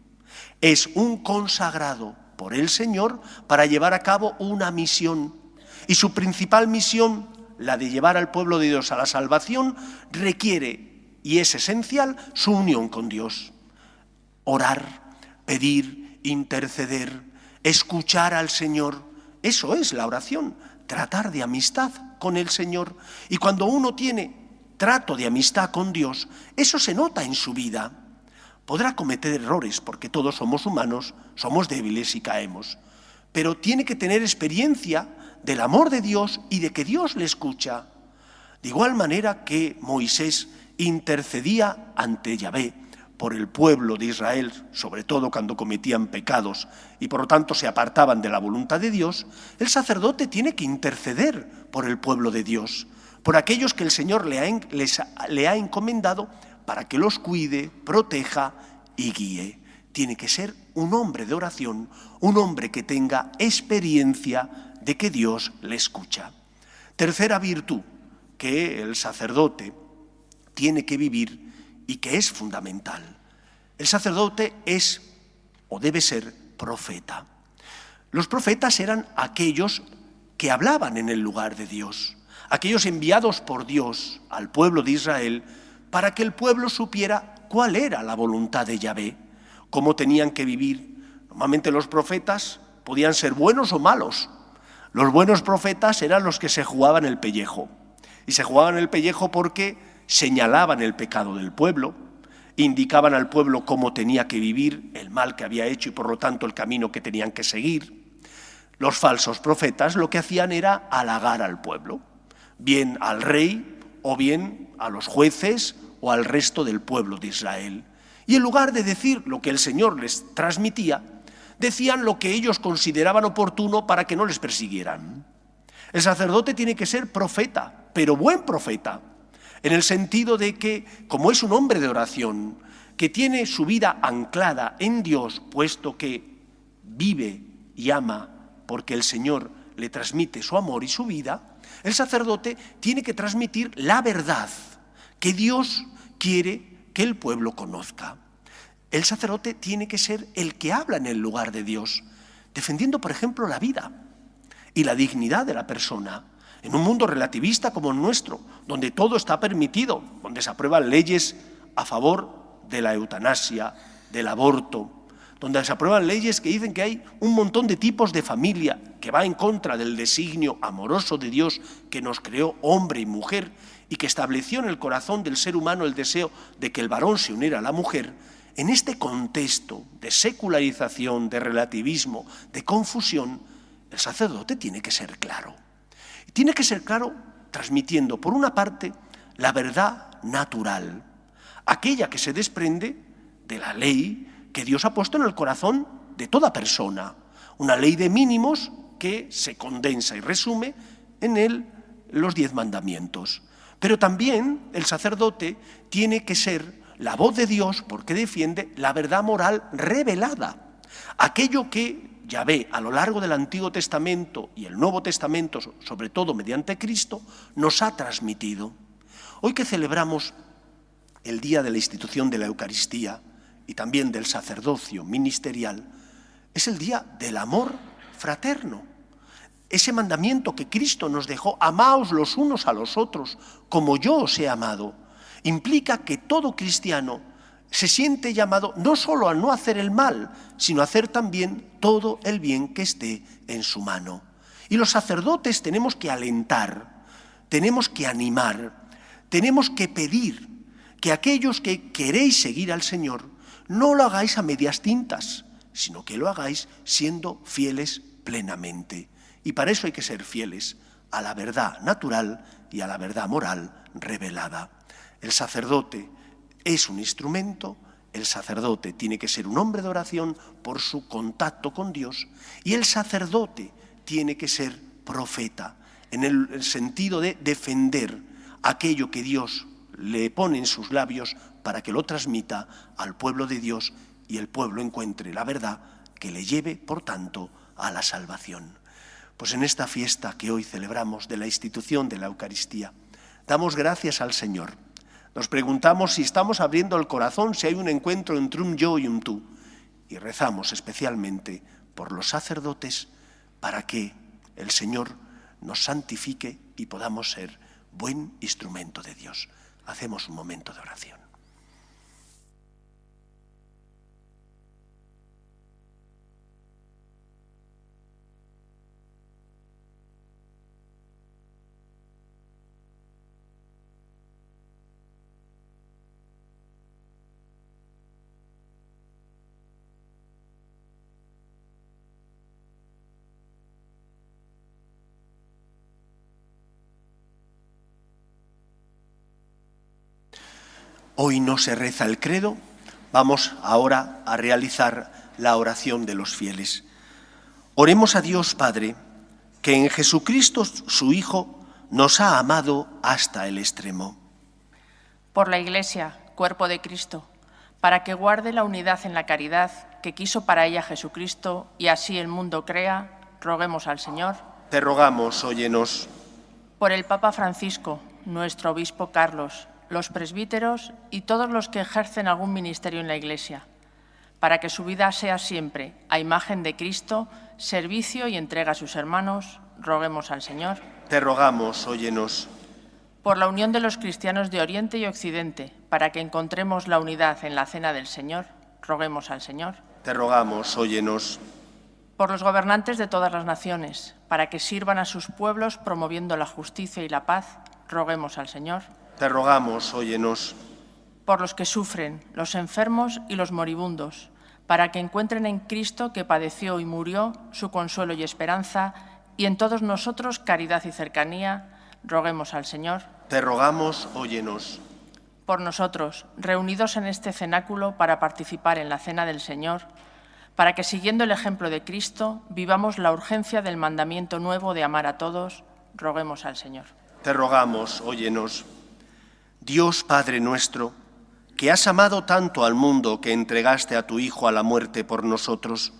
Es un consagrado por el Señor para llevar a cabo una misión. Y su principal misión, la de llevar al pueblo de Dios a la salvación, requiere, y es esencial, su unión con Dios. Orar, pedir, interceder, escuchar al Señor. Eso es la oración, tratar de amistad con el Señor. Y cuando uno tiene trato de amistad con Dios, eso se nota en su vida. Podrá cometer errores, porque todos somos humanos, somos débiles y caemos. Pero tiene que tener experiencia del amor de Dios y de que Dios le escucha. De igual manera que Moisés intercedía ante Yahvé por el pueblo de Israel, sobre todo cuando cometían pecados y por lo tanto se apartaban de la voluntad de Dios, el sacerdote tiene que interceder por el pueblo de Dios, por aquellos que el Señor le ha encomendado para que los cuide, proteja y guíe. Tiene que ser un hombre de oración, un hombre que tenga experiencia de que Dios le escucha. Tercera virtud que el sacerdote tiene que vivir y que es fundamental. El sacerdote es o debe ser profeta. Los profetas eran aquellos que hablaban en el lugar de Dios, aquellos enviados por Dios al pueblo de Israel para que el pueblo supiera cuál era la voluntad de Yahvé, cómo tenían que vivir. Normalmente los profetas podían ser buenos o malos. Los buenos profetas eran los que se jugaban el pellejo. Y se jugaban el pellejo porque señalaban el pecado del pueblo, indicaban al pueblo cómo tenía que vivir, el mal que había hecho y por lo tanto el camino que tenían que seguir. Los falsos profetas lo que hacían era halagar al pueblo, bien al rey o bien a los jueces o al resto del pueblo de Israel. Y en lugar de decir lo que el Señor les transmitía, decían lo que ellos consideraban oportuno para que no les persiguieran. El sacerdote tiene que ser profeta, pero buen profeta, en el sentido de que, como es un hombre de oración, que tiene su vida anclada en Dios, puesto que vive y ama porque el Señor le transmite su amor y su vida, el sacerdote tiene que transmitir la verdad que Dios quiere que el pueblo conozca. El sacerdote tiene que ser el que habla en el lugar de Dios, defendiendo, por ejemplo, la vida y la dignidad de la persona. En un mundo relativista como el nuestro, donde todo está permitido, donde se aprueban leyes a favor de la eutanasia, del aborto, donde se aprueban leyes que dicen que hay un montón de tipos de familia que va en contra del designio amoroso de Dios que nos creó hombre y mujer y que estableció en el corazón del ser humano el deseo de que el varón se uniera a la mujer. En este contexto de secularización, de relativismo, de confusión, el sacerdote tiene que ser claro. Y tiene que ser claro transmitiendo, por una parte, la verdad natural, aquella que se desprende de la ley que Dios ha puesto en el corazón de toda persona, una ley de mínimos que se condensa y resume en los 10 mandamientos. Pero también el sacerdote tiene que ser la voz de Dios porque defiende la verdad moral revelada, aquello que Yahvé a lo largo del Antiguo Testamento y el Nuevo Testamento, sobre todo mediante Cristo, nos ha transmitido. Hoy que celebramos el día de la institución de la Eucaristía y también del sacerdocio ministerial, es el día del amor fraterno. Ese mandamiento que Cristo nos dejó, amaos los unos a los otros, como yo os he amado, implica que todo cristiano se siente llamado no solo a no hacer el mal, sino a hacer también todo el bien que esté en su mano. Y los sacerdotes tenemos que alentar, tenemos que animar, tenemos que pedir que aquellos que queréis seguir al Señor no lo hagáis a medias tintas, sino que lo hagáis siendo fieles plenamente. Y para eso hay que ser fieles a la verdad natural y a la verdad moral revelada. El sacerdote es un instrumento, el sacerdote tiene que ser un hombre de oración por su contacto con Dios y el sacerdote tiene que ser profeta en el sentido de defender aquello que Dios le pone en sus labios para que lo transmita al pueblo de Dios y el pueblo encuentre la verdad que le lleve, por tanto, a la salvación. Pues en esta fiesta que hoy celebramos de la institución de la Eucaristía, damos gracias al Señor. Nos preguntamos si estamos abriendo el corazón, si hay un encuentro entre un yo y un tú. Y rezamos especialmente por los sacerdotes para que el Señor nos santifique y podamos ser buen instrumento de Dios. Hacemos un momento de oración. Hoy no se reza el credo. Vamos ahora a realizar la oración de los fieles. Oremos a Dios Padre, que en Jesucristo, su Hijo, nos ha amado hasta el extremo. Por la Iglesia, cuerpo de Cristo, para que guarde la unidad en la caridad que quiso para ella Jesucristo y así el mundo crea, roguemos al Señor. Te rogamos, óyenos. Por el Papa Francisco, nuestro obispo Carlos, los presbíteros y todos los que ejercen algún ministerio en la Iglesia, para que su vida sea siempre, a imagen de Cristo, servicio y entrega a sus hermanos, roguemos al Señor. Te rogamos, óyenos. Por la unión de los cristianos de Oriente y Occidente, para que encontremos la unidad en la cena del Señor, roguemos al Señor. Te rogamos, óyenos. Por los gobernantes de todas las naciones, para que sirvan a sus pueblos promoviendo la justicia y la paz, roguemos al Señor. Te rogamos, óyenos. Por los que sufren, los enfermos y los moribundos, para que encuentren en Cristo, que padeció y murió, su consuelo y esperanza, y en todos nosotros caridad y cercanía, roguemos al Señor. Te rogamos, óyenos. Por nosotros, reunidos en este cenáculo para participar en la cena del Señor, para que, siguiendo el ejemplo de Cristo, vivamos la urgencia del mandamiento nuevo de amar a todos, roguemos al Señor. Te rogamos, óyenos. Dios Padre nuestro, que has amado tanto al mundo que entregaste a tu Hijo a la muerte por nosotros,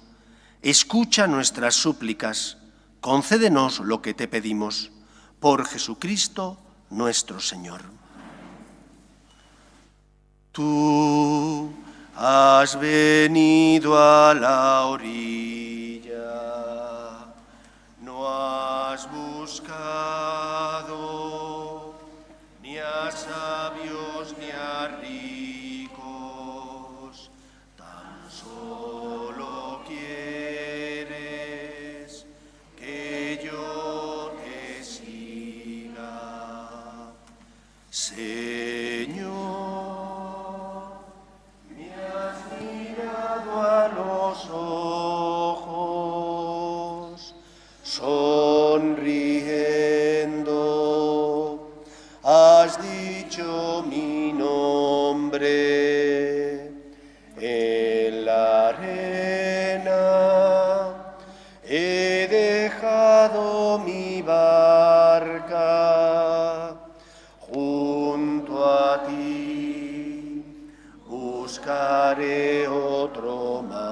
escucha nuestras súplicas, concédenos lo que te pedimos, por Jesucristo nuestro Señor. Tú has venido a la orilla, no has buscado ni a sabios ni a ricos, tan solo quieres que yo te siga. Señor, me has mirado a los ojos, sonriendo, has dicho mi nombre en la arena, he dejado mi barca junto a ti, buscaré otro mar.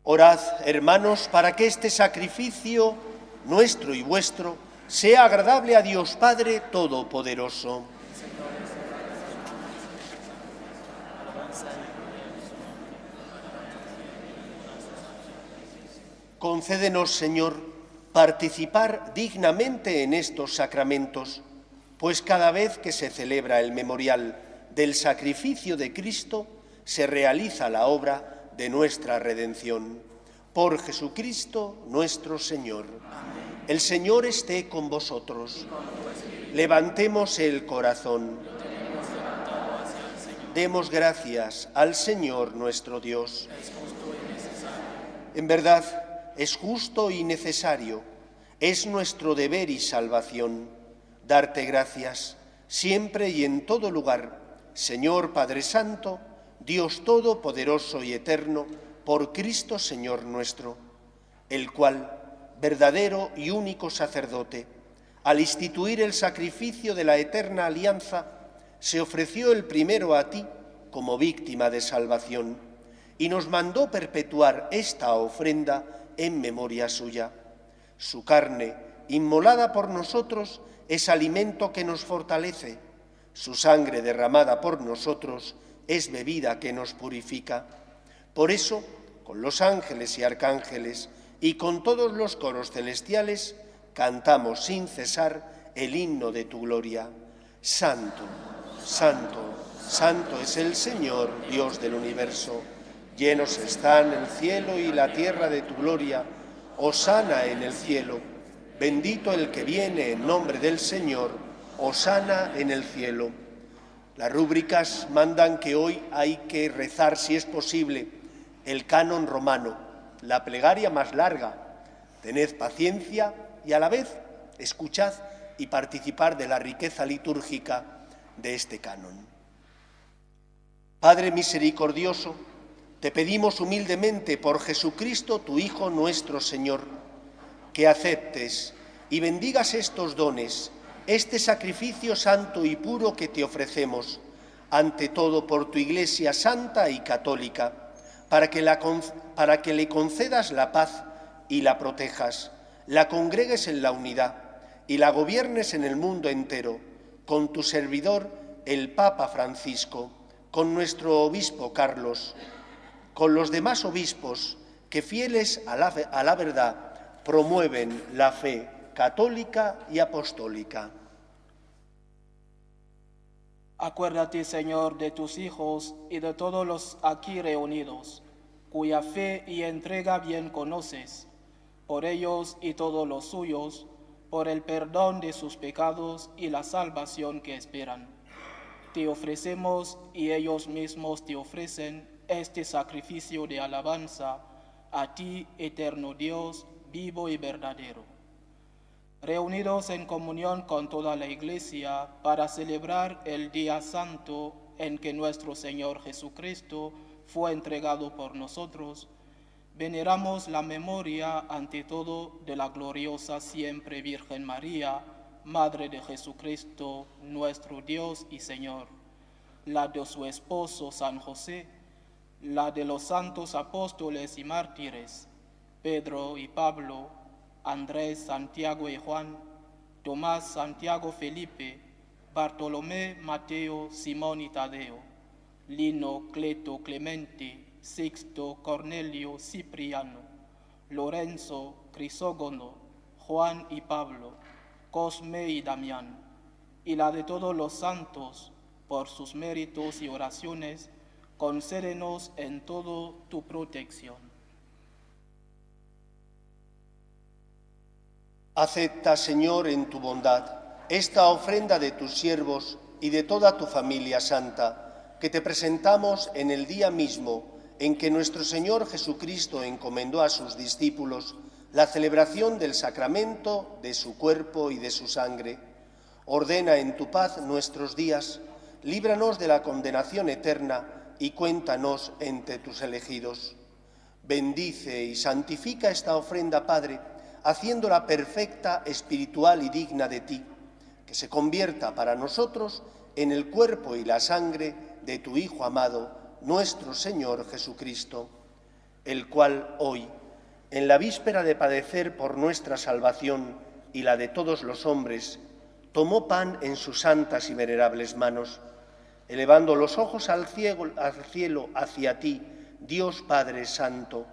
Orad, hermanos, para que este sacrificio, nuestro y vuestro, sea agradable a Dios Padre Todopoderoso. Concédenos, Señor, participar dignamente en estos sacramentos, pues cada vez que se celebra el memorial del sacrificio de Cristo, se realiza la obra de nuestra redención. Por Jesucristo nuestro Señor. Amén. El Señor esté con vosotros. Levantemos el corazón. Demos gracias al Señor nuestro Dios. En verdad, es justo y necesario, es nuestro deber y salvación, darte gracias siempre y en todo lugar, Señor Padre Santo, Dios Todopoderoso y Eterno, por Cristo Señor nuestro, el cual, verdadero y único sacerdote, al instituir el sacrificio de la eterna alianza, se ofreció el primero a ti como víctima de salvación y nos mandó perpetuar esta ofrenda en memoria suya. Su carne, inmolada por nosotros, es alimento que nos fortalece. Su sangre derramada por nosotros es bebida que nos purifica. Por eso, con los ángeles y arcángeles y con todos los coros celestiales, cantamos sin cesar el himno de tu gloria. Santo, santo, santo es el Señor, Dios del universo. Llenos están el cielo y la tierra de tu gloria. Hosana en el cielo. Bendito el que viene en nombre del Señor. Hosana en el cielo. Las rúbricas mandan que hoy hay que rezar, si es posible, el canon romano, la plegaria más larga. Tened paciencia y a la vez escuchad y participar de la riqueza litúrgica de este canon. Padre misericordioso, te pedimos humildemente por Jesucristo, tu Hijo nuestro Señor, que aceptes y bendigas estos dones, este sacrificio santo y puro que te ofrecemos, ante todo por tu Iglesia santa y católica, para que le concedas la paz y la protejas, la congregues en la unidad y la gobiernes en el mundo entero, con tu servidor, el Papa Francisco, con nuestro obispo Carlos, con los demás obispos que, fieles a la verdad, promueven la fe católica y apostólica. Acuérdate, Señor, de tus hijos y de todos los aquí reunidos, cuya fe y entrega bien conoces, por ellos y todos los suyos, por el perdón de sus pecados y la salvación que esperan. Te ofrecemos y ellos mismos te ofrecen este sacrificio de alabanza a ti, eterno Dios, vivo y verdadero. Reunidos en comunión con toda la Iglesia para celebrar el día santo en que nuestro Señor Jesucristo fue entregado por nosotros, veneramos la memoria ante todo de la gloriosa siempre Virgen María, Madre de Jesucristo, nuestro Dios y Señor, la de su esposo San José, la de los santos apóstoles y mártires, Pedro y Pablo, Andrés, Santiago y Juan, Tomás, Santiago, Felipe, Bartolomé, Mateo, Simón y Tadeo, Lino, Cleto, Clemente, Sixto, Cornelio, Cipriano, Lorenzo, Crisógono, Juan y Pablo, Cosme y Damián, y la de todos los santos, por sus méritos y oraciones, concédenos en todo tu protección. Acepta, Señor, en tu bondad esta ofrenda de tus siervos y de toda tu familia santa, que te presentamos en el día mismo en que nuestro Señor Jesucristo encomendó a sus discípulos la celebración del sacramento de su cuerpo y de su sangre. Ordena en tu paz nuestros días, líbranos de la condenación eterna y cuéntanos entre tus elegidos. Bendice y santifica esta ofrenda, Padre, haciéndola perfecta, espiritual y digna de ti, que se convierta para nosotros en el cuerpo y la sangre de tu Hijo amado, nuestro Señor Jesucristo, el cual hoy, en la víspera de padecer por nuestra salvación y la de todos los hombres, tomó pan en sus santas y venerables manos, elevando los ojos al cielo hacia ti, Dios Padre Santo.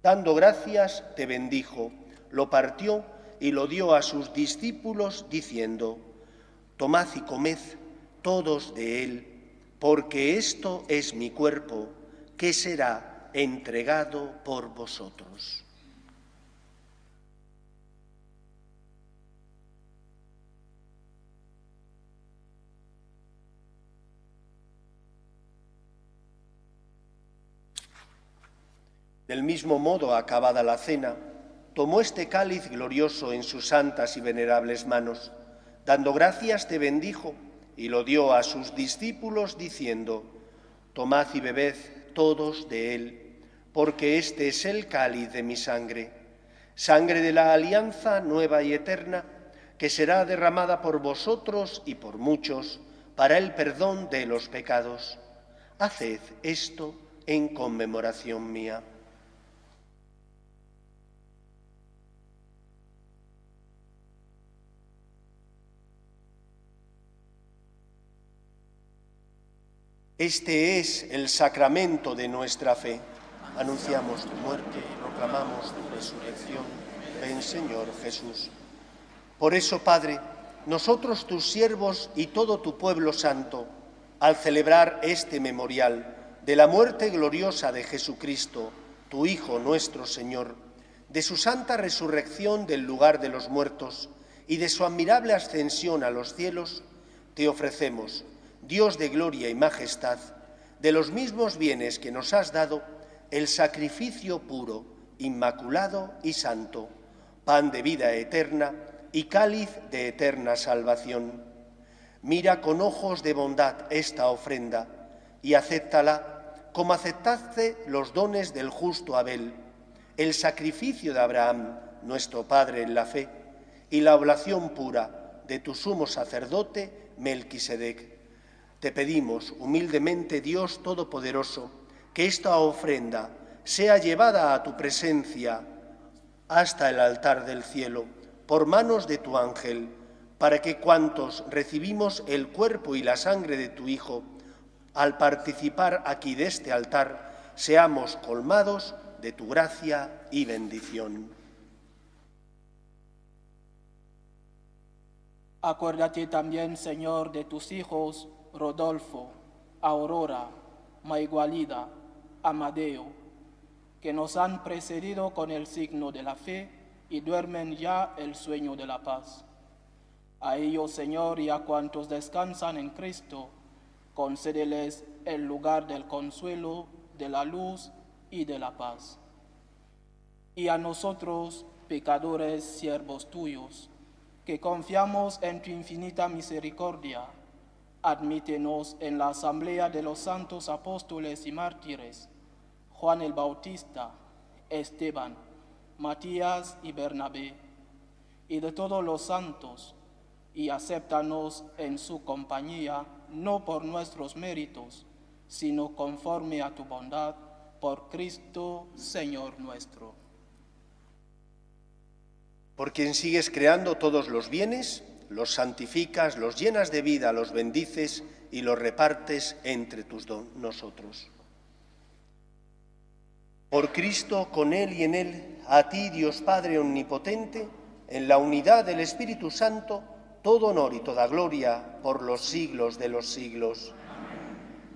Dando gracias, te bendijo, lo partió y lo dio a sus discípulos, diciendo: Tomad y comed todos de él, porque esto es mi cuerpo, que será entregado por vosotros. Del mismo modo, acabada la cena, tomó este cáliz glorioso en sus santas y venerables manos, dando gracias te bendijo y lo dio a sus discípulos, diciendo: Tomad y bebed todos de él, porque este es el cáliz de mi sangre, sangre de la alianza nueva y eterna, que será derramada por vosotros y por muchos para el perdón de los pecados. Haced esto en conmemoración mía. Este es el sacramento de nuestra fe. Anunciamos tu muerte y proclamamos tu resurrección. Ven, Señor Jesús. Por eso, Padre, nosotros tus siervos y todo tu pueblo santo, al celebrar este memorial de la muerte gloriosa de Jesucristo, tu Hijo nuestro Señor, de su santa resurrección del lugar de los muertos y de su admirable ascensión a los cielos, te ofrecemos, Dios de gloria y majestad, de los mismos bienes que nos has dado, el sacrificio puro, inmaculado y santo, pan de vida eterna y cáliz de eterna salvación. Mira con ojos de bondad esta ofrenda y acéptala como aceptaste los dones del justo Abel, el sacrificio de Abraham, nuestro Padre en la fe, y la oblación pura de tu sumo sacerdote Melquisedec. Te pedimos humildemente, Dios Todopoderoso, que esta ofrenda sea llevada a tu presencia hasta el altar del cielo por manos de tu ángel, para que cuantos recibimos el cuerpo y la sangre de tu Hijo, al participar aquí de este altar, seamos colmados de tu gracia y bendición. Acuérdate también, Señor, de tus hijos Rodolfo, Aurora, Maigualida, Amadeo, que nos han precedido con el signo de la fe y duermen ya el sueño de la paz. A ellos, Señor, y a cuantos descansan en Cristo, concédeles el lugar del consuelo, de la luz y de la paz. Y a nosotros, pecadores, siervos tuyos, que confiamos en tu infinita misericordia, admítenos en la asamblea de los santos apóstoles y mártires, Juan el Bautista, Esteban, Matías y Bernabé, y de todos los santos, y acéptanos en su compañía, no por nuestros méritos, sino conforme a tu bondad, por Cristo, Señor nuestro. Por quien sigues creando todos los bienes, los santificas, los llenas de vida, los bendices y los repartes entre nosotros. Por Cristo, con Él y en Él, a ti, Dios Padre Omnipotente, en la unidad del Espíritu Santo, todo honor y toda gloria por los siglos de los siglos.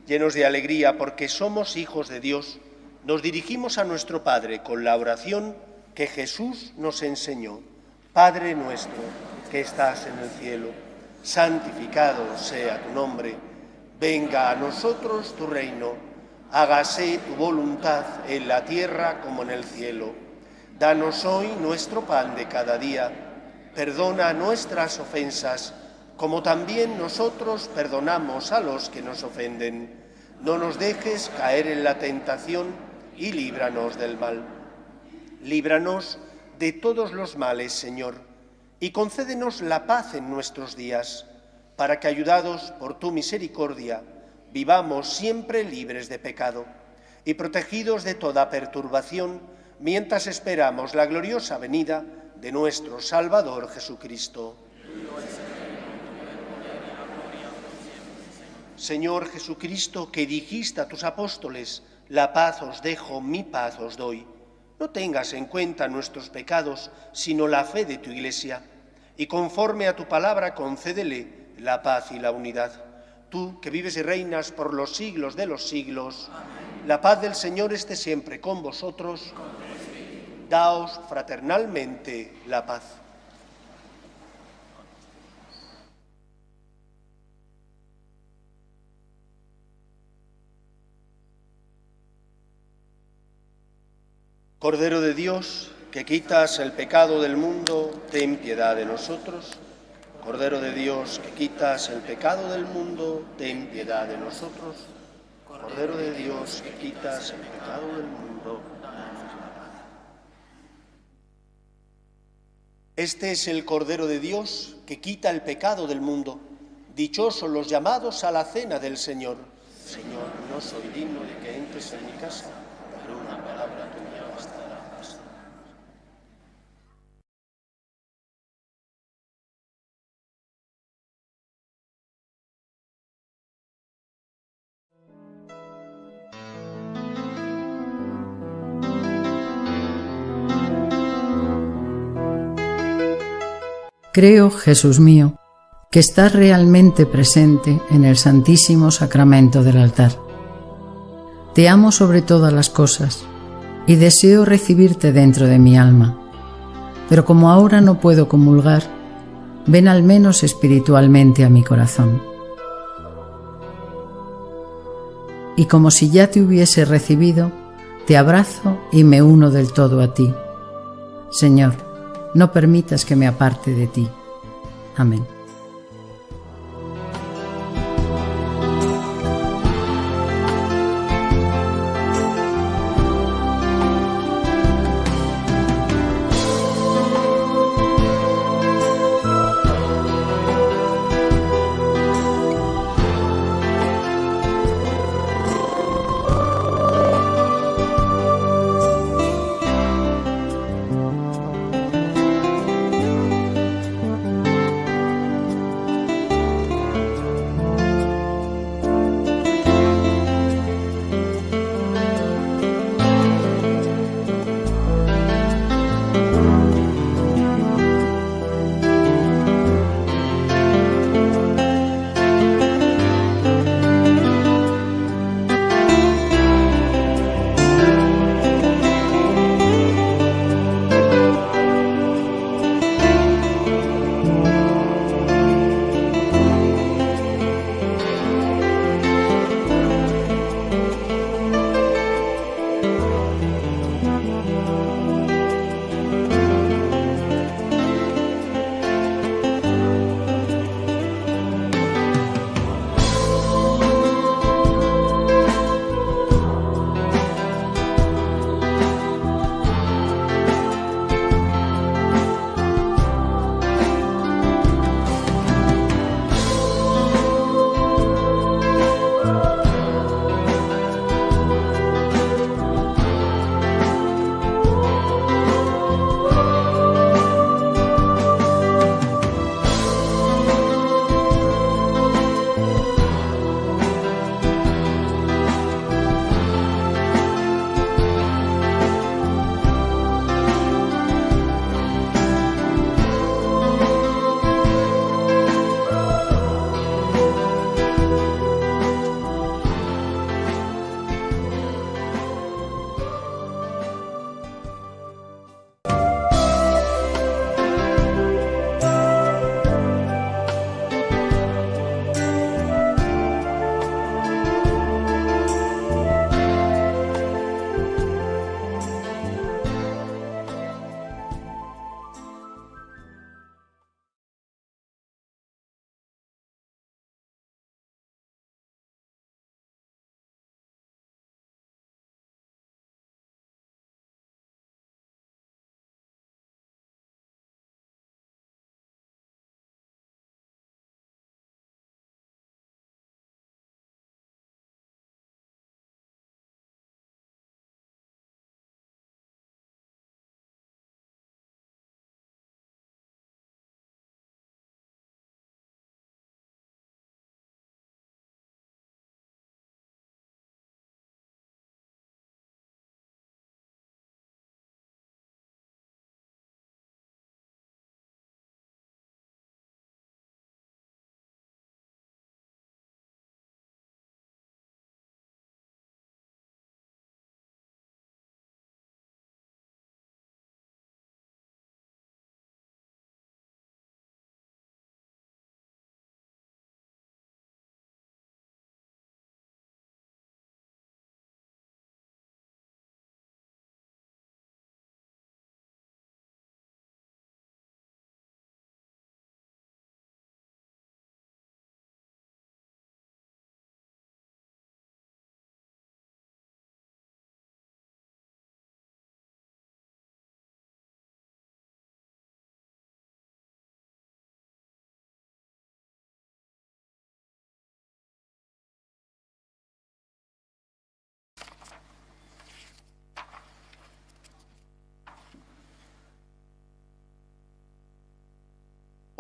Llenos de alegría porque somos hijos de Dios, nos dirigimos a nuestro Padre con la oración que Jesús nos enseñó. Padre nuestro, que estás en el cielo, santificado sea tu nombre. Venga a nosotros tu reino. Hágase tu voluntad en la tierra como en el cielo. Danos hoy nuestro pan de cada día. Perdona nuestras ofensas, como también nosotros perdonamos a los que nos ofenden. No nos dejes caer en la tentación y líbranos del mal. Líbranos de todos los males, Señor, y concédenos la paz en nuestros días, para que, ayudados por tu misericordia, vivamos siempre libres de pecado y protegidos de toda perturbación, mientras esperamos la gloriosa venida de nuestro Salvador Jesucristo. Señor Jesucristo, que dijiste a tus apóstoles, la paz os dejo, mi paz os doy. No tengas en cuenta nuestros pecados, sino la fe de tu Iglesia, y conforme a tu palabra concédele la paz y la unidad. Tú, que vives y reinas por los siglos de los siglos, la paz del Señor esté siempre con vosotros. Daos fraternalmente la paz. Cordero de Dios, que quitas el pecado del mundo, ten piedad de nosotros. Cordero de Dios, que quitas el pecado del mundo, ten piedad de nosotros. Cordero de Dios, que quitas el pecado del mundo. Este es el Cordero de Dios que quita el pecado del mundo. Dichosos los llamados a la cena del Señor. Señor, no soy digno de que entres en mi casa, pero una palabra tuya bastará. Creo, Jesús mío, que estás realmente presente en el Santísimo Sacramento del altar. Te amo sobre todas las cosas y deseo recibirte dentro de mi alma. Pero como ahora no puedo comulgar, ven al menos espiritualmente a mi corazón. Y como si ya te hubiese recibido, te abrazo y me uno del todo a ti. Señor, no permitas que me aparte de ti. Amén.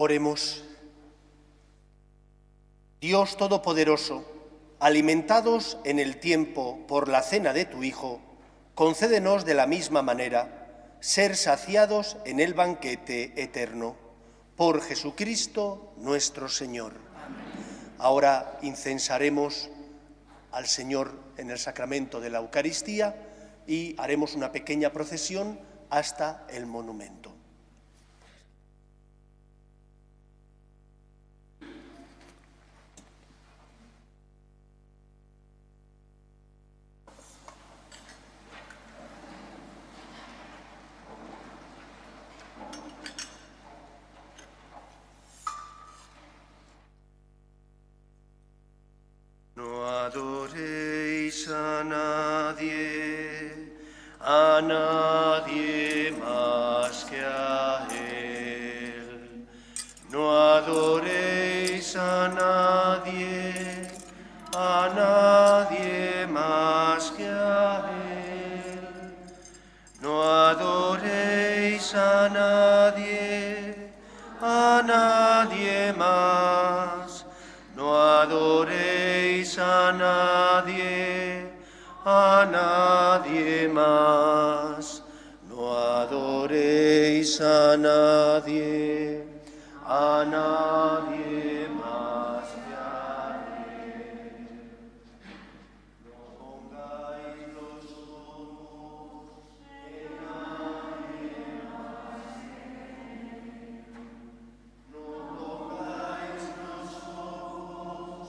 Oremos. Dios Todopoderoso, alimentados en el tiempo por la cena de tu Hijo, concédenos de la misma manera ser saciados en el banquete eterno. Por Jesucristo nuestro Señor. Ahora incensaremos al Señor en el sacramento de la Eucaristía y haremos una pequeña procesión hasta el monumento. nadie más que a Él. No adoréis a nadie más que a Él. No adoréis a nadie más. No adoréis a nadie más. No adoréis a nadie más que a Él. No pongáis los ojos en nadie más. No pongáis los ojos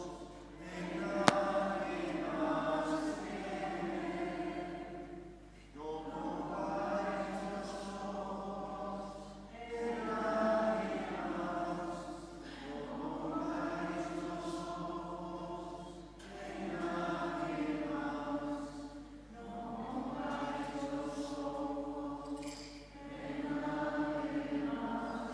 en nadie más. No pongáis los ojos en nadie más. No pongáis los ojos en nadie más. No pongáis los ojos en nadie más.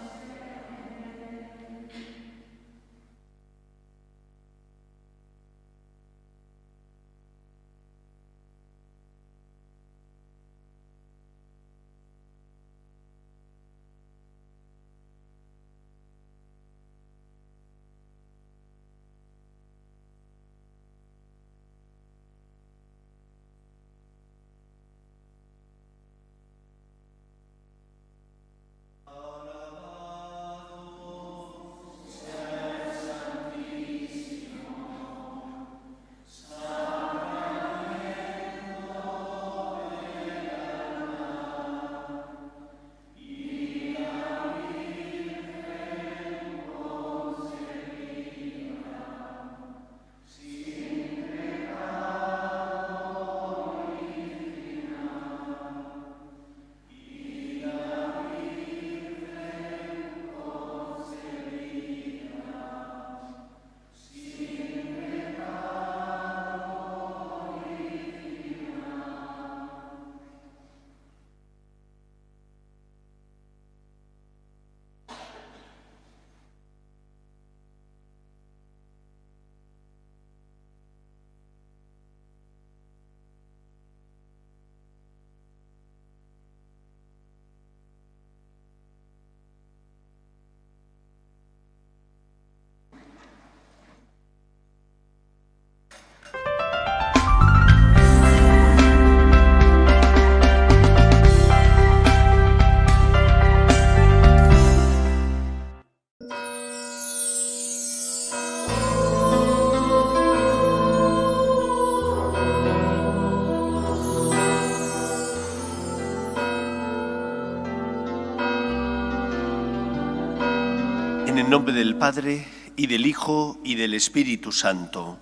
En el nombre del Padre, y del Hijo, y del Espíritu Santo.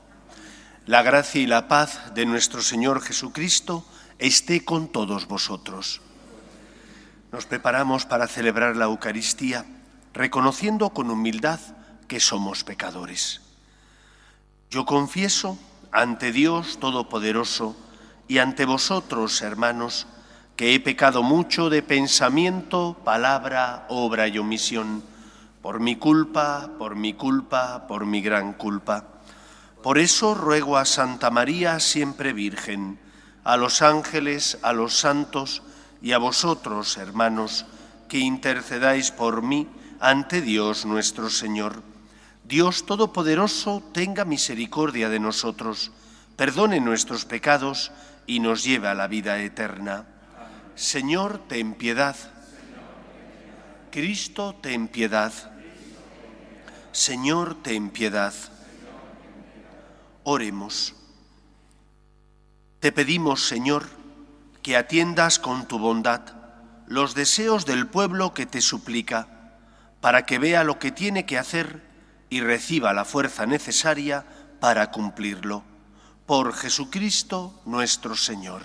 La gracia y la paz de nuestro Señor Jesucristo esté con todos vosotros. Nos preparamos para celebrar la Eucaristía, reconociendo con humildad que somos pecadores. Yo confieso ante Dios Todopoderoso y ante vosotros, hermanos, que he pecado mucho de pensamiento, palabra, obra y omisión, por mi culpa, por mi gran culpa. Por eso ruego a Santa María, siempre Virgen, a los ángeles, a los santos y a vosotros, hermanos, que intercedáis por mí ante Dios nuestro Señor. Dios Todopoderoso tenga misericordia de nosotros, perdone nuestros pecados y nos lleve a la vida eterna. Señor, ten piedad. Cristo, ten piedad. Señor, ten piedad. Oremos. Te pedimos, Señor, que atiendas con tu bondad los deseos del pueblo que te suplica, para que vea lo que tiene que hacer y reciba la fuerza necesaria para cumplirlo. Por Jesucristo nuestro Señor.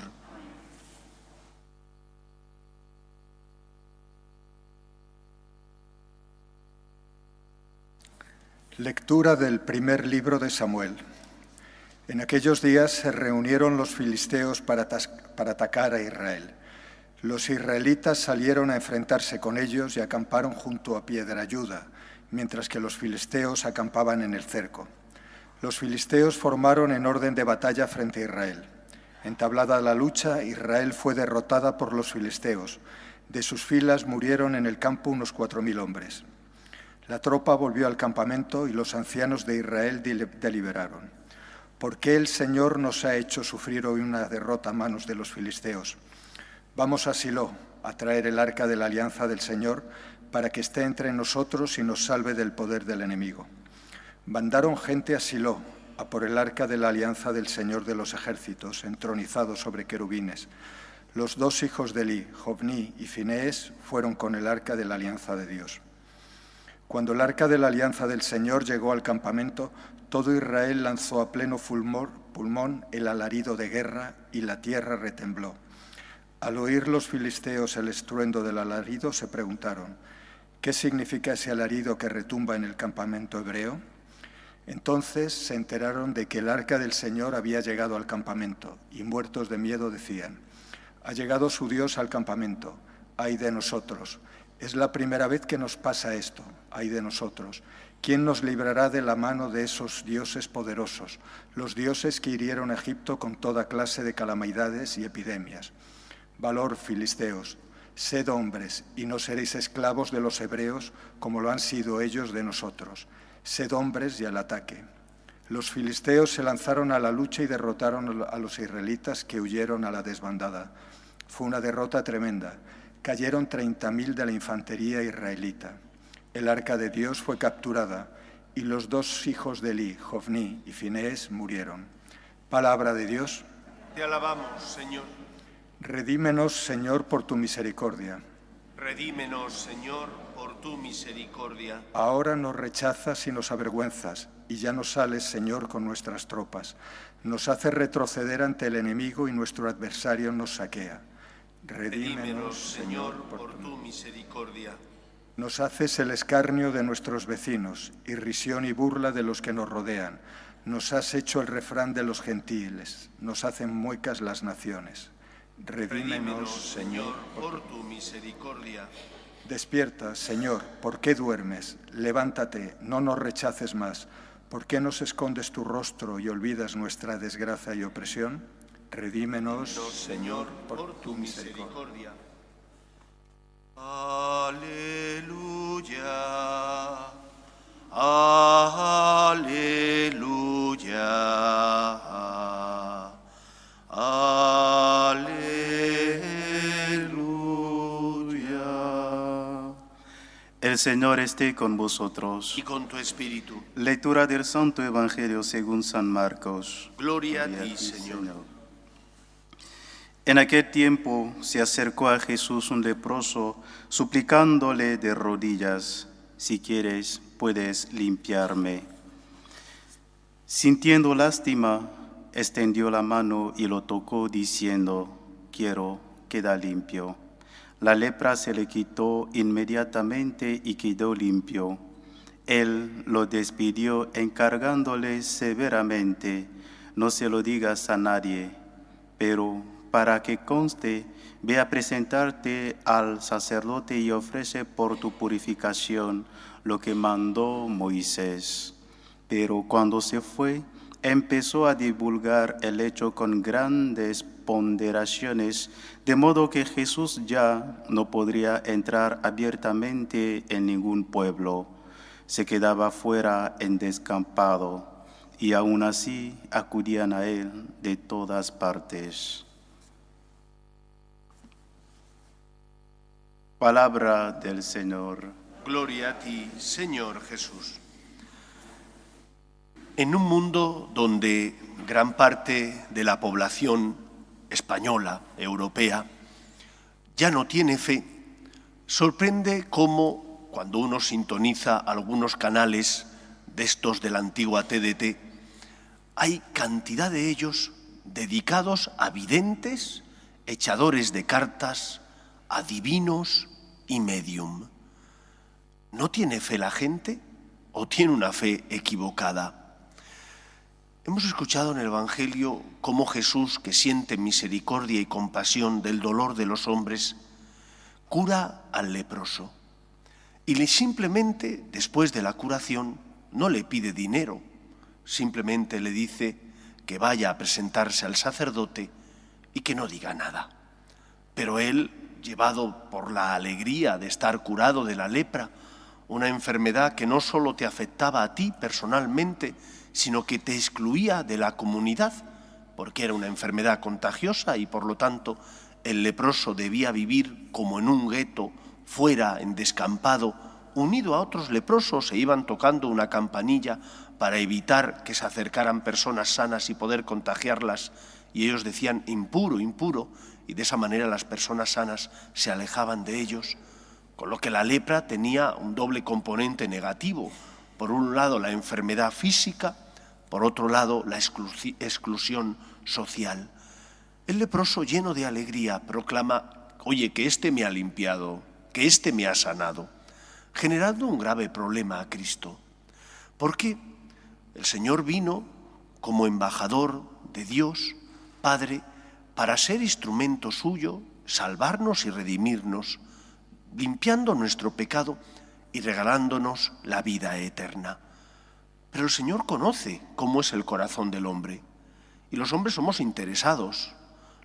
Lectura del primer libro de Samuel. En aquellos días se reunieron los filisteos para atacar a Israel. Los israelitas salieron a enfrentarse con ellos y acamparon junto a Piedrayuda, mientras que los filisteos acampaban en el cerco. Los filisteos formaron en orden de batalla frente a Israel. Entablada la lucha, Israel fue derrotada por los filisteos. De sus filas murieron en el campo unos 4.000 hombres. La tropa volvió al campamento y los ancianos de Israel deliberaron. ¿Por qué el Señor nos ha hecho sufrir hoy una derrota a manos de los filisteos? Vamos a Silo a traer el arca de la alianza del Señor para que esté entre nosotros y nos salve del poder del enemigo. Mandaron gente a Silo a por el arca de la alianza del Señor de los ejércitos, entronizado sobre querubines. Los 2 hijos de Elí, Hofní y Finees, fueron con el arca de la alianza de Dios. Cuando el arca de la alianza del Señor llegó al campamento, todo Israel lanzó a pleno pulmón el alarido de guerra y la tierra retembló. Al oír los filisteos el estruendo del alarido, se preguntaron, ¿qué significa ese alarido que retumba en el campamento hebreo? Entonces se enteraron de que el arca del Señor había llegado al campamento, y muertos de miedo decían, ha llegado su Dios al campamento, ¡ay de nosotros! Es la primera vez que nos pasa esto, ¡ay de nosotros! ¿Quién nos librará de la mano de esos dioses poderosos, los dioses que hirieron a Egipto con toda clase de calamidades y epidemias? Valor, filisteos, sed hombres, y no seréis esclavos de los hebreos como lo han sido ellos de nosotros. Sed hombres y al ataque. Los filisteos se lanzaron a la lucha y derrotaron a los israelitas que huyeron a la desbandada. Fue una derrota tremenda. Cayeron 30.000 de la infantería israelita. El arca de Dios fue capturada y los 2 hijos de Elí, Hofní y Finees, murieron. Palabra de Dios. Te alabamos, Señor. Redímenos, Señor, por tu misericordia. Redímenos, Señor, por tu misericordia. Ahora nos rechazas y nos avergüenzas, y ya no sales, Señor, con nuestras tropas. Nos haces retroceder ante el enemigo y nuestro adversario nos saquea. Redímenos, Señor, por tu misericordia. Nos haces el escarnio de nuestros vecinos, irrisión y burla de los que nos rodean. Nos has hecho el refrán de los gentiles, nos hacen muecas las naciones. Redímenos, Señor, por tu misericordia. Despierta, Señor, ¿por qué duermes? Levántate, no nos rechaces más. ¿Por qué nos escondes tu rostro y olvidas nuestra desgracia y opresión? Redímenos, Señor, por tu misericordia. Aleluya, aleluya, aleluya. El Señor esté con vosotros. Y con tu espíritu. Lectura del Santo Evangelio según San Marcos. Gloria a ti, Señor. En aquel tiempo se acercó a Jesús un leproso, suplicándole de rodillas, si quieres, puedes limpiarme. Sintiendo lástima, extendió la mano y lo tocó, diciendo, quiero, queda limpio. La lepra se le quitó inmediatamente y quedó limpio. Él lo despidió, encargándole severamente, no se lo digas a nadie, pero para que conste, ve a presentarte al sacerdote y ofrece por tu purificación lo que mandó Moisés. Pero cuando se fue, empezó a divulgar el hecho con grandes ponderaciones, de modo que Jesús ya no podría entrar abiertamente en ningún pueblo. Se quedaba fuera en descampado, y aún así acudían a él de todas partes. Palabra del Señor. Gloria a ti, Señor Jesús. En un mundo donde gran parte de la población española, europea, ya no tiene fe, sorprende cómo, cuando uno sintoniza algunos canales de estos de la antigua TDT, hay cantidad de ellos dedicados a videntes, echadores de cartas, adivinos y medium. ¿No tiene fe la gente o tiene una fe equivocada? Hemos escuchado en el Evangelio cómo Jesús, que siente misericordia y compasión del dolor de los hombres, cura al leproso. Y simplemente, después de la curación, no le pide dinero, simplemente le dice que vaya a presentarse al sacerdote y que no diga nada. Pero él, llevado por la alegría de estar curado de la lepra, una enfermedad que no solo te afectaba a ti personalmente, sino que te excluía de la comunidad, porque era una enfermedad contagiosa y por lo tanto el leproso debía vivir como en un gueto, fuera, en descampado, unido a otros leprosos, e iban tocando una campanilla para evitar que se acercaran personas sanas y poder contagiarlas, y ellos decían impuro, impuro, y de esa manera las personas sanas se alejaban de ellos, con lo que la lepra tenía un doble componente negativo. Por un lado la enfermedad física, por otro lado la exclusión social. El leproso, lleno de alegría, proclama: oye, que este me ha limpiado, que este me ha sanado, generando un grave problema a Cristo. Porque el Señor vino como embajador de Dios, Padre, para ser instrumento suyo, salvarnos y redimirnos, limpiando nuestro pecado y regalándonos la vida eterna. Pero el Señor conoce cómo es el corazón del hombre, y los hombres somos interesados.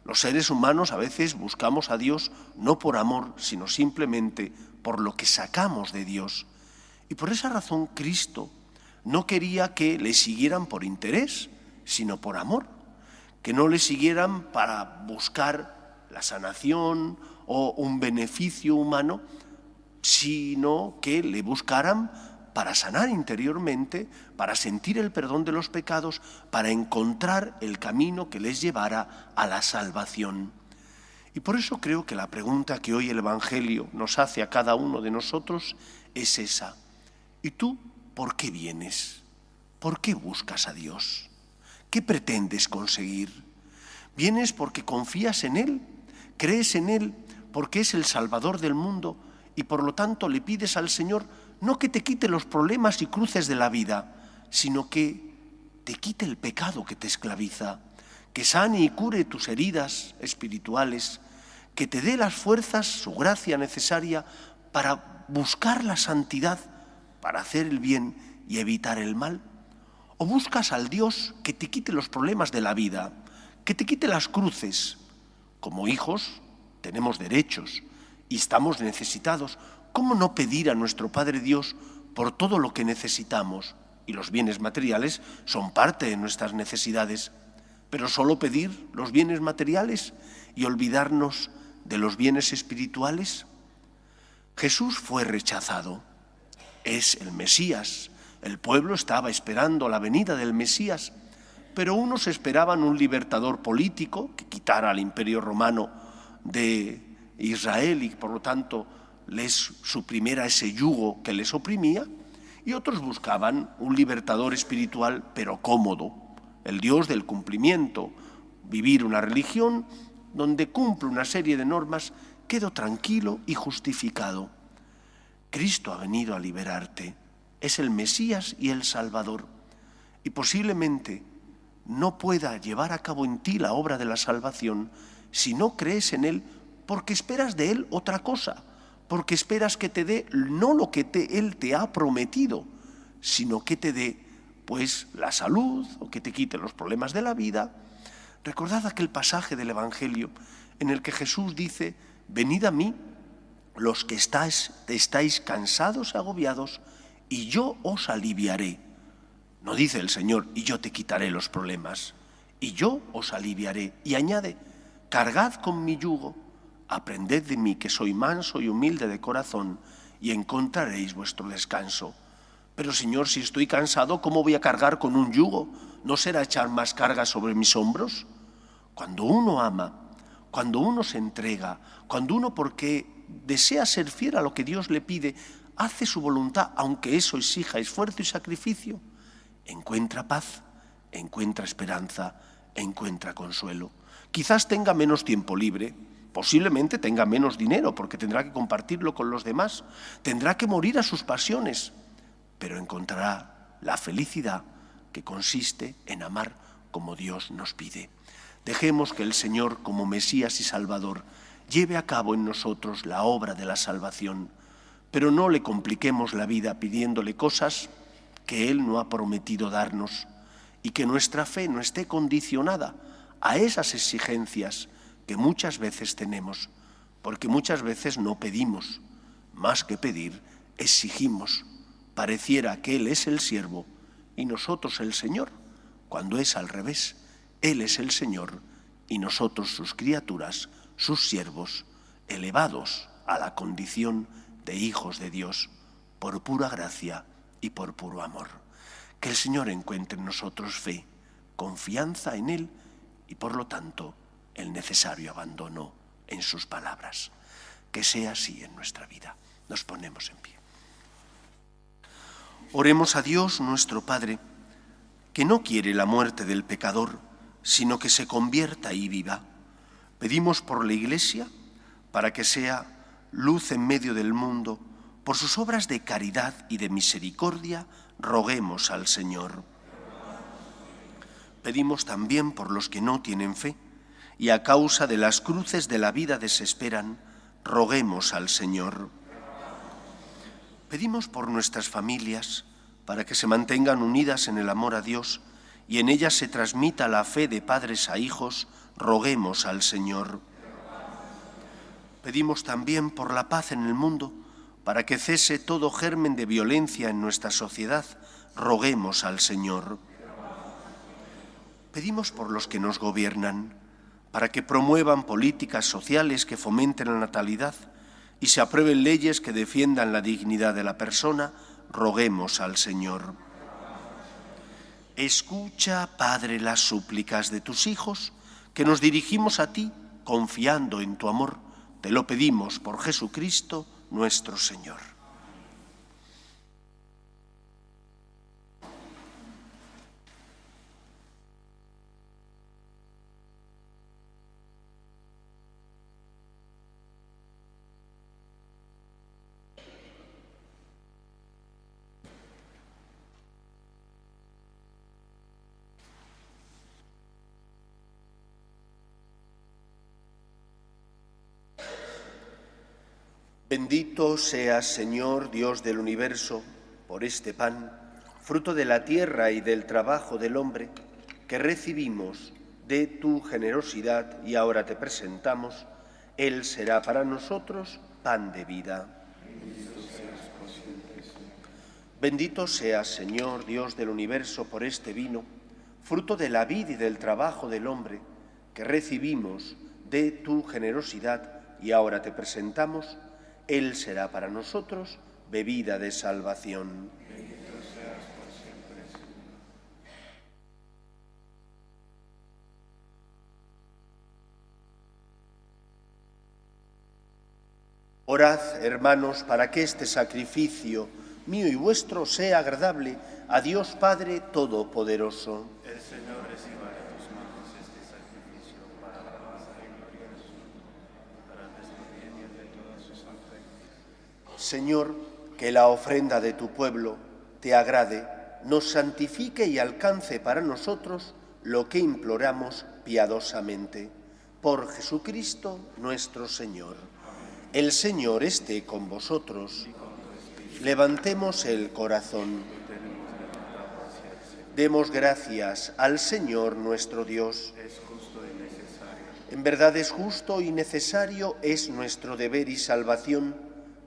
Los seres humanos a veces buscamos a Dios no por amor, sino simplemente por lo que sacamos de Dios. Y por esa razón Cristo no quería que le siguieran por interés, sino por amor, que no le siguieran para buscar la sanación o un beneficio humano, sino que le buscaran para sanar interiormente, para sentir el perdón de los pecados, para encontrar el camino que les llevara a la salvación. Y por eso creo que la pregunta que hoy el Evangelio nos hace a cada uno de nosotros es esa: ¿y tú por qué vienes? ¿Por qué buscas a Dios? ¿Qué pretendes conseguir? ¿Vienes porque confías en Él? ¿Crees en Él porque es el Salvador del mundo y por lo tanto le pides al Señor no que te quite los problemas y cruces de la vida, sino que te quite el pecado que te esclaviza, que sane y cure tus heridas espirituales, que te dé las fuerzas, su gracia necesaria para buscar la santidad, para hacer el bien y evitar el mal? ¿O buscas al Dios que te quite los problemas de la vida, que te quite las cruces? Como hijos tenemos derechos y estamos necesitados. ¿Cómo no pedir a nuestro Padre Dios por todo lo que necesitamos? Y los bienes materiales son parte de nuestras necesidades. Pero solo pedir los bienes materiales y olvidarnos de los bienes espirituales. Jesús fue rechazado. Es el Mesías. El pueblo estaba esperando la venida del Mesías, pero unos esperaban un libertador político que quitara al Imperio Romano de Israel y por lo tanto les suprimiera ese yugo que les oprimía, y otros buscaban un libertador espiritual pero cómodo, el Dios del cumplimiento, vivir una religión donde cumple una serie de normas, quedo tranquilo y justificado. Cristo ha venido a liberarte, es el Mesías y el Salvador, y posiblemente no pueda llevar a cabo en ti la obra de la salvación si no crees en Él, porque esperas de Él otra cosa, porque esperas que te dé no lo que Él te ha prometido, sino que te dé pues la salud o que te quite los problemas de la vida. Recordad aquel pasaje del Evangelio en el que Jesús dice: venid a mí los que estáis cansados y agobiados, y yo os aliviaré. No dice el Señor: y yo te quitaré los problemas, y yo os aliviaré. Y añade: cargad con mi yugo, aprended de mí que soy manso y humilde de corazón, y encontraréis vuestro descanso. Pero Señor, si estoy cansado, ¿cómo voy a cargar con un yugo? ¿No será echar más carga sobre mis hombros? Cuando uno ama, cuando uno se entrega, cuando uno, porque desea ser fiel a lo que Dios le pide, hace su voluntad, aunque eso exija esfuerzo y sacrificio, encuentra paz, encuentra esperanza, encuentra consuelo. Quizás tenga menos tiempo libre, posiblemente tenga menos dinero porque tendrá que compartirlo con los demás, tendrá que morir a sus pasiones, pero encontrará la felicidad que consiste en amar como Dios nos pide. Dejemos que el Señor, como Mesías y Salvador, lleve a cabo en nosotros la obra de la salvación, pero no le compliquemos la vida pidiéndole cosas que Él no ha prometido darnos, y que nuestra fe no esté condicionada a esas exigencias que muchas veces tenemos, porque muchas veces no pedimos, más que pedir, exigimos. Pareciera que Él es el siervo y nosotros el Señor, cuando es al revés. Él es el Señor y nosotros sus criaturas, sus siervos, elevados a la condición de hijos de Dios, por pura gracia y por puro amor. Que el Señor encuentre en nosotros fe, confianza en Él y, por lo tanto, el necesario abandono en sus palabras. Que sea así en nuestra vida. Nos ponemos en pie. Oremos a Dios nuestro Padre, que no quiere la muerte del pecador, sino que se convierta y viva. Pedimos por la Iglesia, para que sea luz en medio del mundo, por sus obras de caridad y de misericordia, roguemos al Señor. Pedimos también por los que no tienen fe y a causa de las cruces de la vida desesperan, roguemos al Señor. Pedimos por nuestras familias, para que se mantengan unidas en el amor a Dios y en ellas se transmita la fe de padres a hijos, roguemos al Señor. Pedimos también por la paz en el mundo, para que cese todo germen de violencia en nuestra sociedad, roguemos al Señor. Pedimos por los que nos gobiernan, para que promuevan políticas sociales que fomenten la natalidad y se aprueben leyes que defiendan la dignidad de la persona, roguemos al Señor. Escucha, Padre, las súplicas de tus hijos, que nos dirigimos a ti confiando en tu amor. Te lo pedimos por Jesucristo, nuestro Señor. Bendito seas, Señor, Dios del universo, por este pan, fruto de la tierra y del trabajo del hombre, que recibimos de tu generosidad y ahora te presentamos. Él será para nosotros pan de vida. Bendito seas, Señor, Dios del universo, por este vino, fruto de la vid y del trabajo del hombre, que recibimos de tu generosidad y ahora te presentamos. Él será para nosotros bebida de salvación. Bendito seas por siempre, Señor. Orad, hermanos, para que este sacrificio mío y vuestro sea agradable a Dios Padre Todopoderoso. El Señor reciba de tus manos este sacrificio para la alabanza y gloria de su nombre, para nuestro bien y el de toda su santa Iglesia. Señor, que la ofrenda de tu pueblo te agrade, nos santifique y alcance para nosotros lo que imploramos piadosamente. Por Jesucristo nuestro Señor. El Señor esté con vosotros. Levantemos el corazón. Demos gracias al Señor nuestro Dios. Es justo y necesario. En verdad es justo y necesario, es nuestro deber y salvación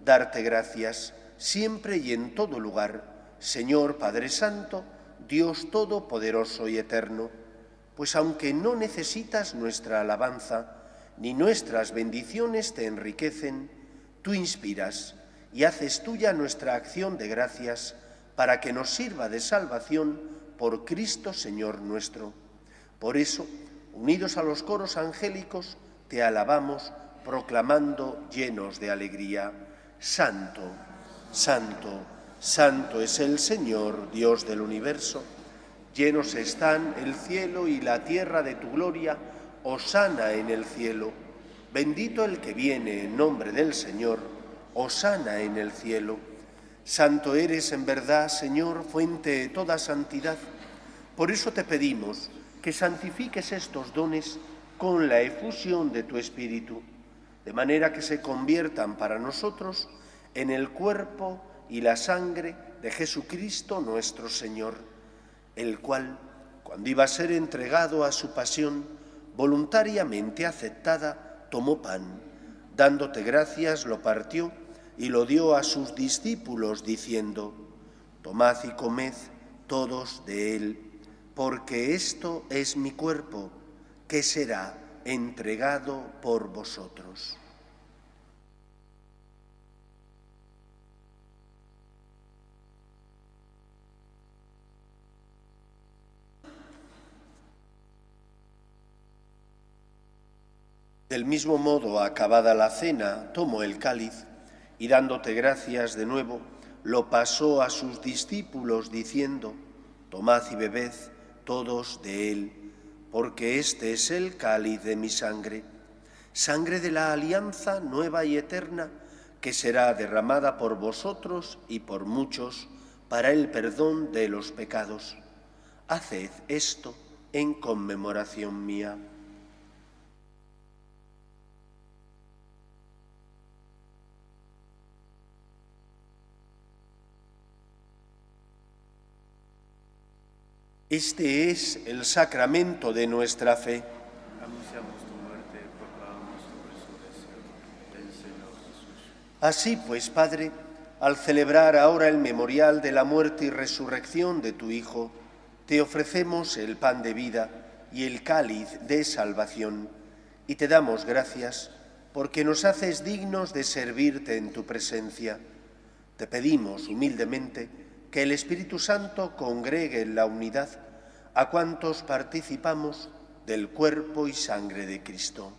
darte gracias siempre y en todo lugar, Señor Padre Santo, Dios Todopoderoso y Eterno, pues aunque no necesitas nuestra alabanza, ni nuestras bendiciones te enriquecen, tú inspiras y haces tuya nuestra acción de gracias para que nos sirva de salvación por Cristo Señor nuestro. Por eso, unidos a los coros angélicos, te alabamos, proclamando llenos de alegría: Santo, Santo, Santo es el Señor, Dios del universo. Llenos están el cielo y la tierra de tu gloria. Hosana en el cielo. Bendito el que viene en nombre del Señor. Hosana en el cielo. Santo eres en verdad, Señor, fuente de toda santidad. Por eso te pedimos que santifiques estos dones con la efusión de tu Espíritu, de manera que se conviertan para nosotros en el cuerpo y la sangre de Jesucristo nuestro Señor, el cual, cuando iba a ser entregado a su pasión, voluntariamente aceptada, tomó pan, dándote gracias, lo partió y lo dio a sus discípulos, diciendo: tomad y comed todos de él, porque esto es mi cuerpo, que será entregado por vosotros. Del mismo modo, acabada la cena, tomó el cáliz y, dándote gracias de nuevo, lo pasó a sus discípulos, diciendo: tomad y bebed todos de él, porque este es el cáliz de mi sangre, sangre de la alianza nueva y eterna, que será derramada por vosotros y por muchos para el perdón de los pecados. Haced esto en conmemoración mía. Este es el sacramento de nuestra fe. Anunciamos tu muerte, proclamamos tu resurrección. Ven, Señor Jesús. Así pues, Padre, al celebrar ahora el memorial de la muerte y resurrección de tu Hijo, te ofrecemos el pan de vida y el cáliz de salvación, y te damos gracias porque nos haces dignos de servirte en tu presencia. Te pedimos humildemente que el Espíritu Santo congregue en la unidad a cuantos participamos del cuerpo y sangre de Cristo.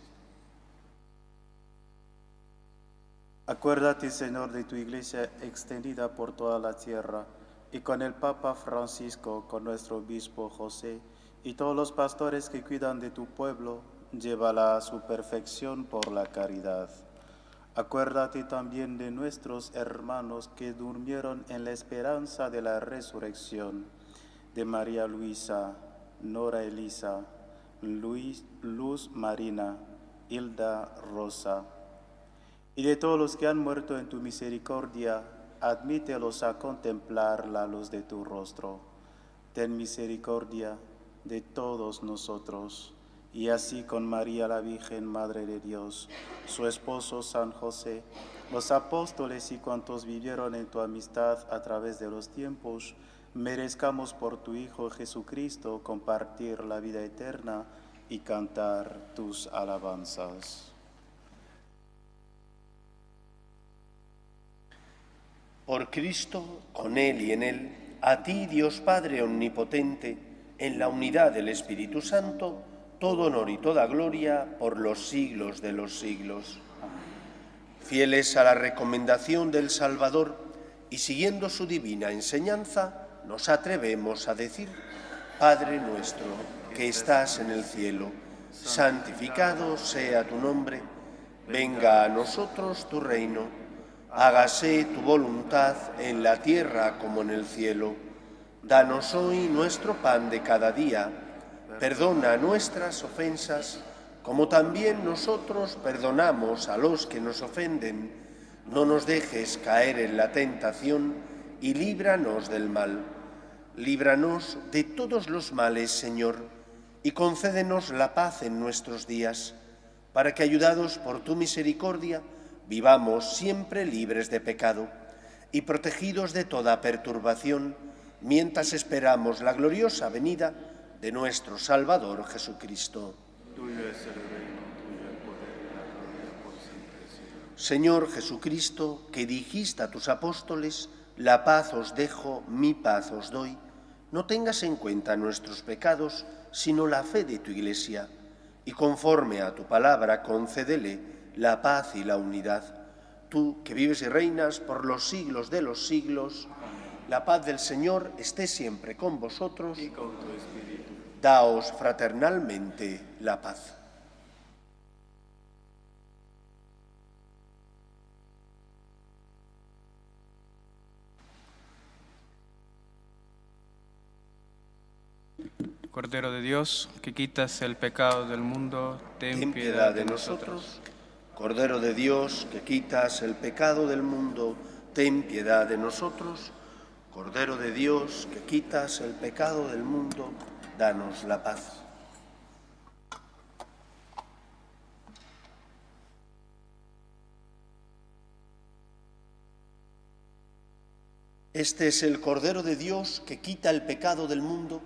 Acuérdate, Señor, de tu Iglesia extendida por toda la tierra, y con el Papa Francisco, con nuestro obispo José, y todos los pastores que cuidan de tu pueblo, llévala a su perfección por la caridad. Acuérdate también de nuestros hermanos que durmieron en la esperanza de la resurrección, de María Luisa, Nora Elisa, Luz Marina, Hilda Rosa, y de todos los que han muerto en tu misericordia, admítelos a contemplar la luz de tu rostro. Ten misericordia de todos nosotros, y así con María la Virgen, Madre de Dios, su esposo San José, los apóstoles y cuantos vivieron en tu amistad a través de los tiempos, merezcamos por tu Hijo Jesucristo compartir la vida eterna y cantar tus alabanzas. Por Cristo, con Él y en Él, a ti, Dios Padre omnipotente, en la unidad del Espíritu Santo, todo honor y toda gloria por los siglos de los siglos. Fieles a la recomendación del Salvador y siguiendo su divina enseñanza, nos atrevemos a decir: Padre nuestro, que estás en el cielo, santificado sea tu nombre, venga a nosotros tu reino, hágase tu voluntad en la tierra como en el cielo. Danos hoy nuestro pan de cada día. Perdona nuestras ofensas, como también nosotros perdonamos a los que nos ofenden. No nos dejes caer en la tentación y líbranos del mal. Líbranos de todos los males, Señor, y concédenos la paz en nuestros días, para que, ayudados por tu misericordia, vivamos siempre libres de pecado y protegidos de toda perturbación, mientras esperamos la gloriosa venida de nuestro Salvador Jesucristo. Tuyo es el reino, tuyo el poder y la gloria por siempre, Señor. Señor Jesucristo, que dijiste a tus apóstoles: la paz os dejo, mi paz os doy, no tengas en cuenta nuestros pecados, sino la fe de tu Iglesia, y conforme a tu palabra concédele la paz y la unidad. Tú, que vives y reinas por los siglos de los siglos, la paz del Señor esté siempre con vosotros. Y con tu espíritu. Daos fraternalmente la paz. Cordero de Dios, que quitas el pecado del mundo, ten piedad de nosotros. Cordero de Dios, que quitas el pecado del mundo, ten piedad de nosotros. Cordero de Dios, que quitas el pecado del mundo, danos la paz. Este es el Cordero de Dios que quita el pecado del mundo.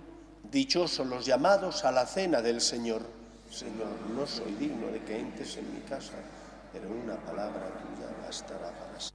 Dichosos los llamados a la cena del Señor. Señor, no soy digno de que entres en mi casa, pero una palabra tuya bastará para siempre.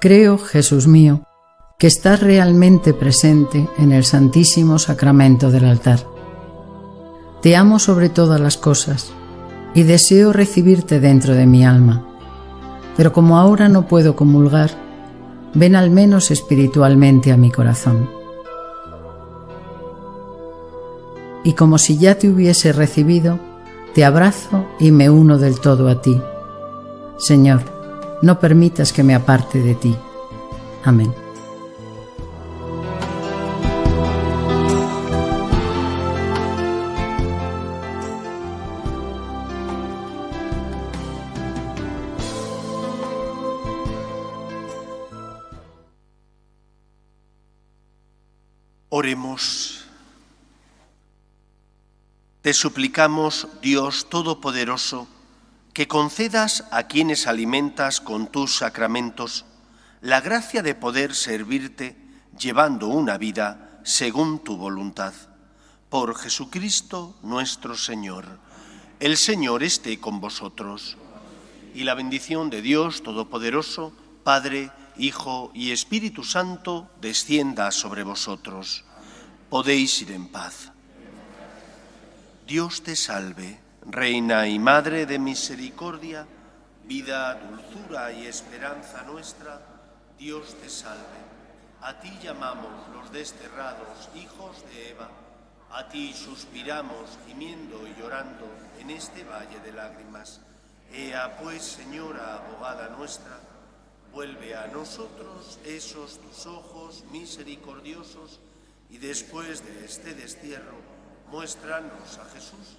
Creo, Jesús mío, que estás realmente presente en el Santísimo Sacramento del altar. Te amo sobre todas las cosas y deseo recibirte dentro de mi alma. Pero como ahora no puedo comulgar, ven al menos espiritualmente a mi corazón. Y como si ya te hubiese recibido, te abrazo y me uno del todo a ti. Señor, no permitas que me aparte de ti. Amén. Oremos. Te suplicamos, Dios Todopoderoso, que concedas a quienes alimentas con tus sacramentos la gracia de poder servirte llevando una vida según tu voluntad. Por Jesucristo nuestro Señor. El Señor esté con vosotros. Y la bendición de Dios Todopoderoso, Padre, Hijo y Espíritu Santo, descienda sobre vosotros. Podéis ir en paz. Dios te salve, Reina y Madre de misericordia, vida, dulzura y esperanza nuestra, Dios te salve. A ti llamamos los desterrados hijos de Eva, a ti suspiramos gimiendo y llorando en este valle de lágrimas. Ea pues, Señora, abogada nuestra, vuelve a nosotros esos tus ojos misericordiosos y después de este destierro, muéstranos a Jesús,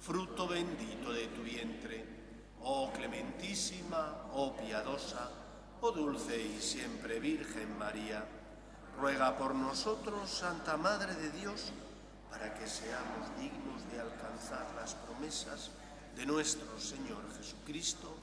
fruto bendito de tu vientre, oh clementísima, oh piadosa, oh dulce y siempre Virgen María. Ruega por nosotros, Santa Madre de Dios, para que seamos dignos de alcanzar las promesas de nuestro Señor Jesucristo.